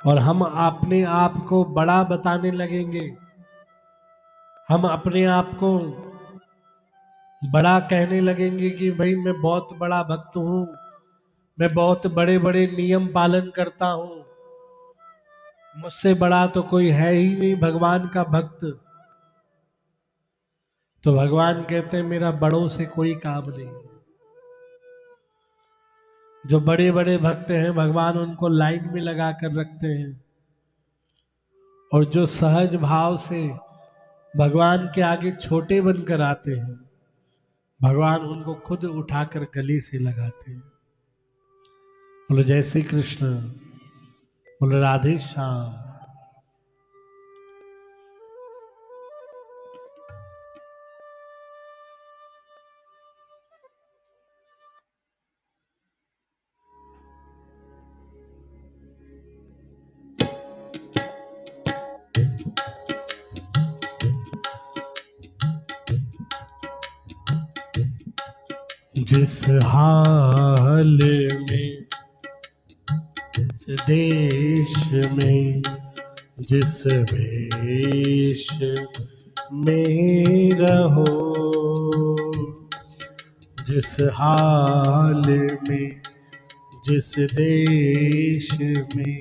और हम अपने आप को बड़ा बताने लगेंगे, हम अपने आप को बड़ा कहने लगेंगे कि भाई मैं बहुत बड़ा भक्त हूं, मैं बहुत बड़े बड़े नियम पालन करता हूं, मुझसे बड़ा तो कोई है ही नहीं भगवान का भक्त। तो भगवान कहते हैं मेरा बड़ों से कोई काम नहीं। जो बड़े बड़े भक्त हैं भगवान उनको लाइन में लगा कर रखते हैं, और जो सहज भाव से भगवान के आगे छोटे बनकर आते हैं, भगवान उनको खुद उठाकर गले से लगाते हैं। बोलो जय श्री कृष्ण, बोलो राधे श्याम। जिस हाल में, जिस देश में, जिस वेश में रहो, जिस हाल में, जिस देश में,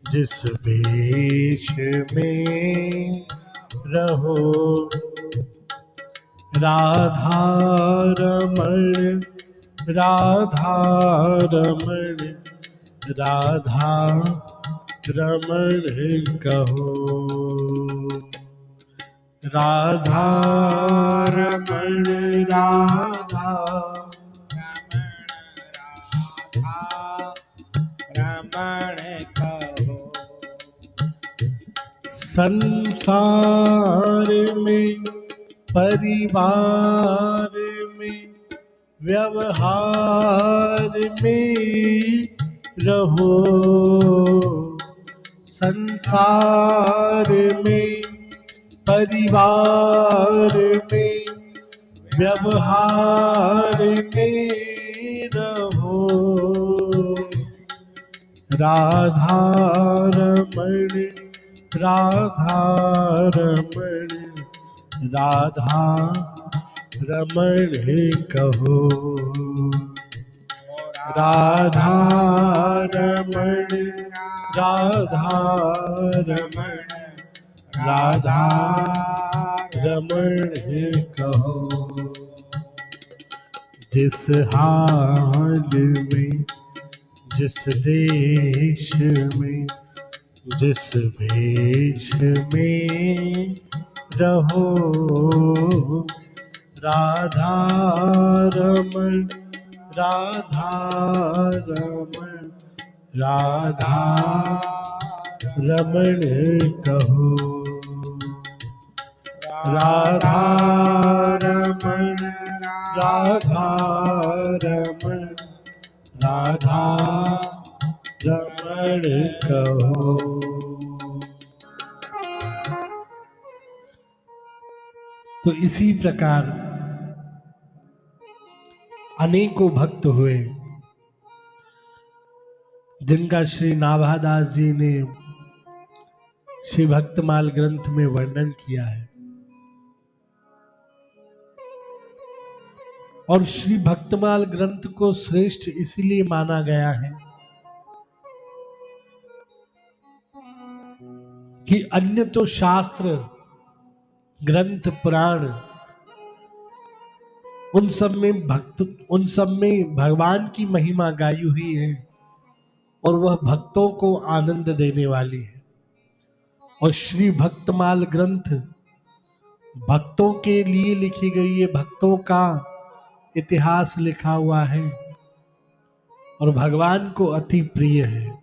जिस वेश में रहो, राधा रमण, राधा रमण, राधा रमण कहो, राधा रमण, राधा रमण कहो। संसार में, परिवार में, व्यवहार में रहो, संसार में, परिवार में, व्यवहार में रहो, राधा रमण, राधा रमण, राधा रमण कहो, राधा रमण, राधा रमण, राधा रमण कहो, जिस हाल में, जिस देश में, जिस वेश में रहो, राधा रमण, राधा रमण, राधा रमण कहो, राधा रमण, राधा रमण, राधा रमण कहो। तो इसी प्रकार अनेकों भक्त हुए जिनका श्री नाभादास जी ने श्री भक्तमाल ग्रंथ में वर्णन किया है। और श्री भक्तमाल ग्रंथ को श्रेष्ठ इसलिए माना गया है कि अन्य तो शास्त्र, ग्रंथ, पुराण, उन सब में भगवान की महिमा गाई हुई है और वह भक्तों को आनंद देने वाली है। और श्री भक्तमाल ग्रंथ भक्तों के लिए लिखी गई है, भक्तों का इतिहास लिखा हुआ है और भगवान को अति प्रिय है।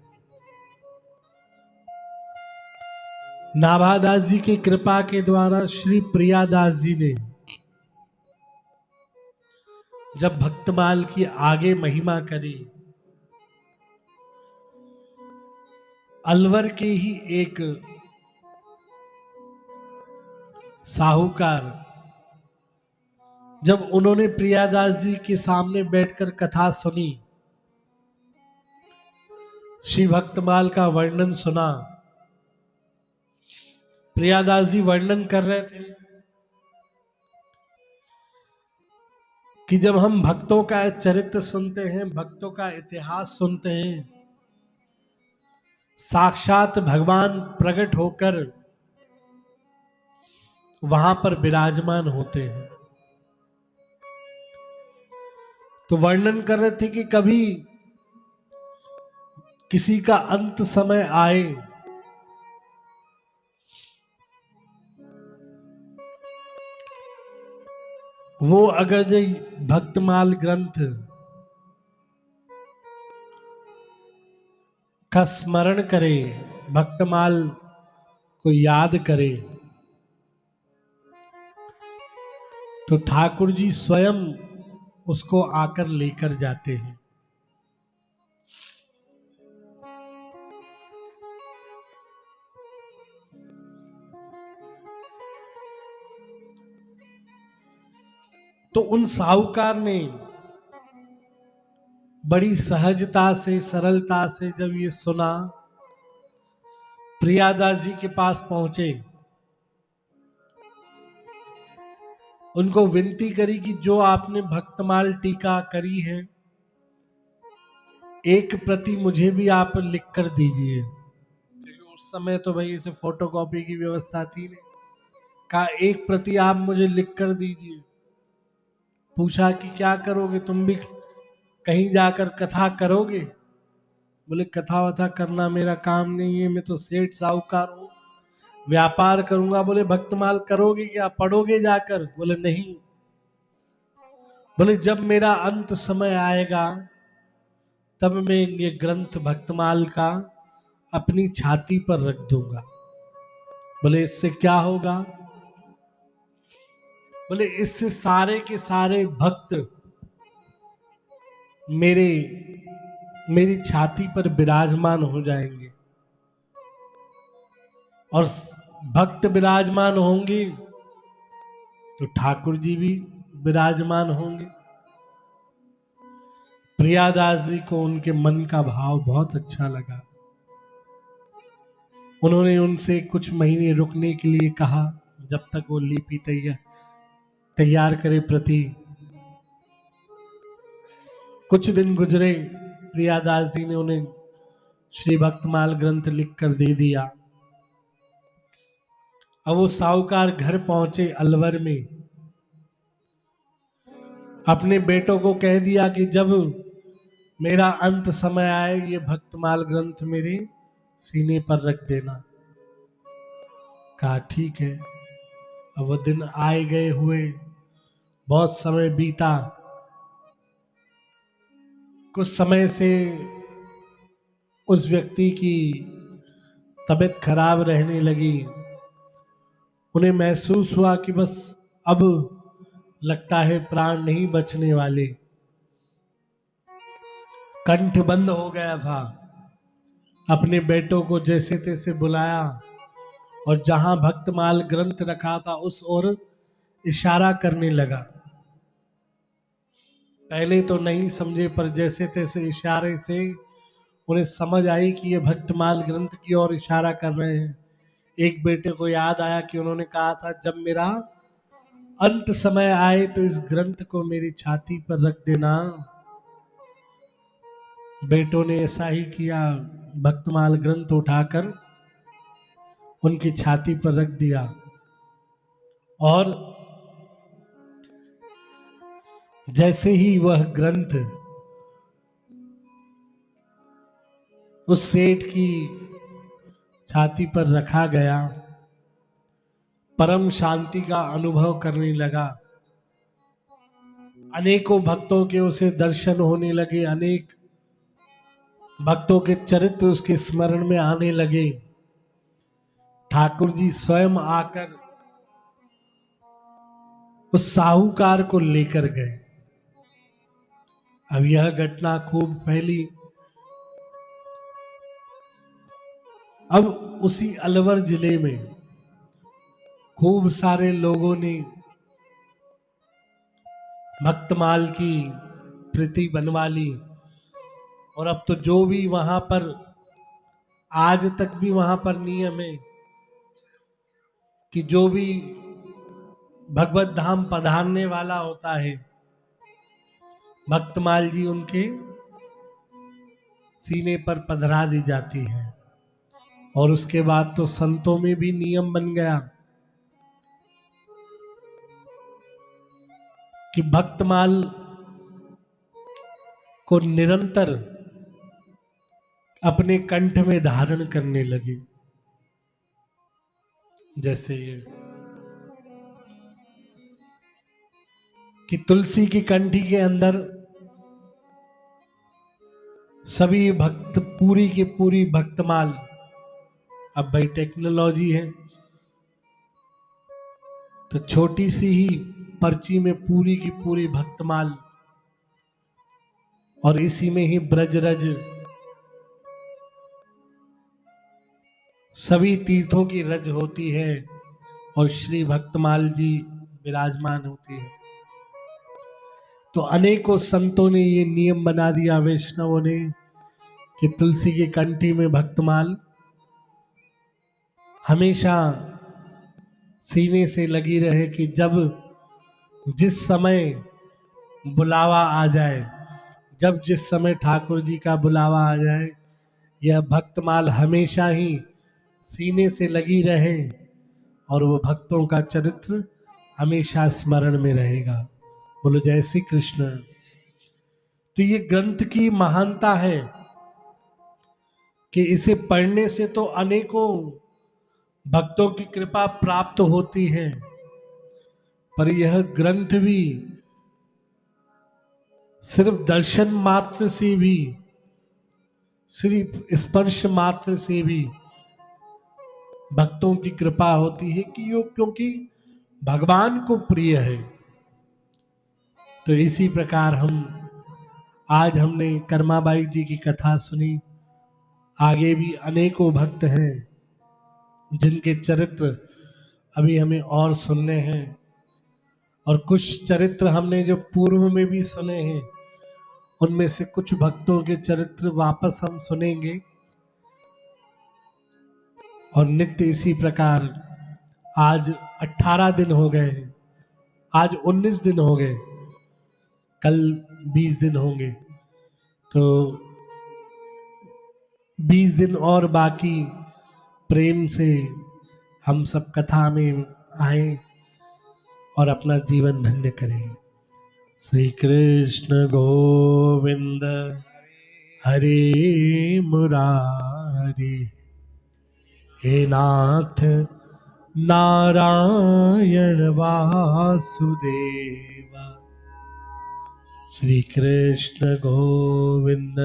नाभादास जी की कृपा के द्वारा श्री प्रियादास जी ने जब भक्तमाल की आगे महिमा करी, अलवर के ही एक साहूकार जब उन्होंने प्रियादास जी के सामने बैठकर कथा सुनी, श्री भक्तमाल का वर्णन सुना, प्रियादास जी वर्णन कर रहे थे कि जब हम भक्तों का चरित्र सुनते हैं, भक्तों का इतिहास सुनते हैं, साक्षात भगवान प्रकट होकर वहां पर विराजमान होते हैं। तो वर्णन कर रहे थे कि कभी किसी का अंत समय आए, वो अगर जो भक्तमाल ग्रंथ का स्मरण करे, भक्तमाल को याद करे, तो ठाकुर जी स्वयं उसको आकर लेकर जाते हैं। तो उन साहूकार ने बड़ी सहजता से सरलता से जब ये सुना, प्रियादास जी के पास पहुंचे, उनको विनती करी कि जो आपने भक्तमाल टीका करी है, एक प्रति मुझे भी आप लिख कर दीजिए। उस समय तो भाई इसे फोटोकॉपी की व्यवस्था थी नहीं। कहा एक प्रति आप मुझे लिख कर दीजिए। पूछा कि क्या करोगे, तुम भी कहीं जाकर कथा करोगे? बोले कथा वथा करना मेरा काम नहीं है, मैं तो सेठ साहूकार हूं, व्यापार करूंगा। बोले भक्तमाल करोगे क्या, पढ़ोगे जाकर? बोले नहीं। बोले जब मेरा अंत समय आएगा तब मैं ये ग्रंथ भक्तमाल का अपनी छाती पर रख दूंगा। बोले इससे क्या होगा? बोले इससे सारे के सारे भक्त मेरी छाती पर विराजमान हो जाएंगे, और भक्त विराजमान होंगे तो ठाकुर जी भी विराजमान होंगे। प्रियादास जी को उनके मन का भाव बहुत अच्छा लगा। उन्होंने उनसे कुछ महीने रुकने के लिए कहा, जब तक वो लिपि तैयार करे प्रति। कुछ दिन गुजरे, प्रियादास जी ने उन्हें श्री भक्तमाल ग्रंथ लिख कर दे दिया। अब वो साहूकार घर पहुंचे अलवर में, अपने बेटों को कह दिया कि जब मेरा अंत समय आए ये भक्तमाल ग्रंथ मेरे सीने पर रख देना। कहा ठीक है। अब वो दिन आए गए हुए, बहुत समय बीता। कुछ समय से उस व्यक्ति की तबीयत खराब रहने लगी। उन्हें महसूस हुआ कि बस अब लगता है प्राण नहीं बचने वाले। कंठ बंद हो गया था। अपने बेटों को जैसे तैसे बुलाया और जहां भक्तमाल ग्रंथ रखा था उस ओर इशारा करने लगा। पहले तो नहीं समझे, पर जैसे तैसे इशारे से उन्हें समझ आई कि ये भक्तमाल ग्रंथ की ओर इशारा कर रहे हैं। एक बेटे को याद आया कि उन्होंने कहा था जब मेरा अंत समय आए तो इस ग्रंथ को मेरी छाती पर रख देना। बेटों ने ऐसा ही किया, भक्तमाल ग्रंथ उठाकर उनकी छाती पर रख दिया। और जैसे ही वह ग्रंथ उस सेठ की छाती पर रखा गया, परम शांति का अनुभव करने लगा। अनेकों भक्तों के उसे दर्शन होने लगे, अनेक भक्तों के चरित्र उसके स्मरण में आने लगे। ठाकुर जी स्वयं आकर उस साहूकार को लेकर गए। अब यह घटना खूब फैली। अब उसी अलवर जिले में खूब सारे लोगों ने भक्तमाल की प्रति बनवा ली। और अब तो जो भी वहां पर, आज तक भी वहां पर नियम है कि जो भी भगवत धाम पधारने वाला होता है, भक्तमाल जी उनके सीने पर पधरा दी जाती है। और उसके बाद तो संतों में भी नियम बन गया कि भक्तमाल को निरंतर अपने कंठ में धारण करने लगे। जैसे ये कि तुलसी की कंठी के अंदर सभी भक्त पूरी की पूरी भक्तमाल, अब भाई टेक्नोलॉजी है तो छोटी सी ही पर्ची में पूरी की पूरी भक्तमाल, और इसी में ही ब्रजरज सभी तीर्थों की रज होती है और श्री भक्तमाल जी विराजमान होती है। तो अनेकों संतों ने ये नियम बना दिया, वैष्णवों ने, कि तुलसी की कंठी में भक्तमाल हमेशा सीने से लगी रहे, कि जब जिस समय बुलावा आ जाए, जब जिस समय ठाकुर जी का बुलावा आ जाए, यह भक्तमाल हमेशा ही सीने से लगी रहे और वो भक्तों का चरित्र हमेशा स्मरण में रहेगा। बोलो जय श्री कृष्ण। तो ये ग्रंथ की महानता है कि इसे पढ़ने से तो अनेकों भक्तों की कृपा प्राप्त होती है, पर यह ग्रंथ भी सिर्फ दर्शन मात्र से भी, सिर्फ स्पर्श मात्र से भी भक्तों की कृपा होती है, कि यो क्योंकि भगवान को प्रिय है। तो इसी प्रकार आज हमने कर्माबाई जी की कथा सुनी। आगे भी अनेकों भक्त हैं जिनके चरित्र अभी हमें और सुनने हैं, और कुछ चरित्र हमने जो पूर्व में भी सुने हैं, उनमें से कुछ भक्तों के चरित्र वापस हम सुनेंगे। और नित्य इसी प्रकार आज 18 दिन हो गए हैं, आज 19 दिन हो गए, कल 20 दिन होंगे, तो 20 दिन और बाकी प्रेम से हम सब कथा में आए और अपना जीवन धन्य करें। श्री कृष्ण गोविंद हरे मुरारी, हे नाथ नारायण वासुदेवा। श्री कृष्ण गोविंद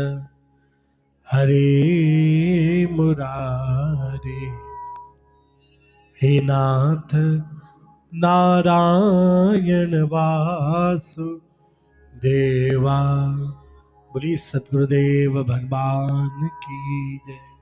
हरे मुरारी, हे नाथ नारायण वासुदेवा। बोलिए सद्गुरुदेव भगवान की जय।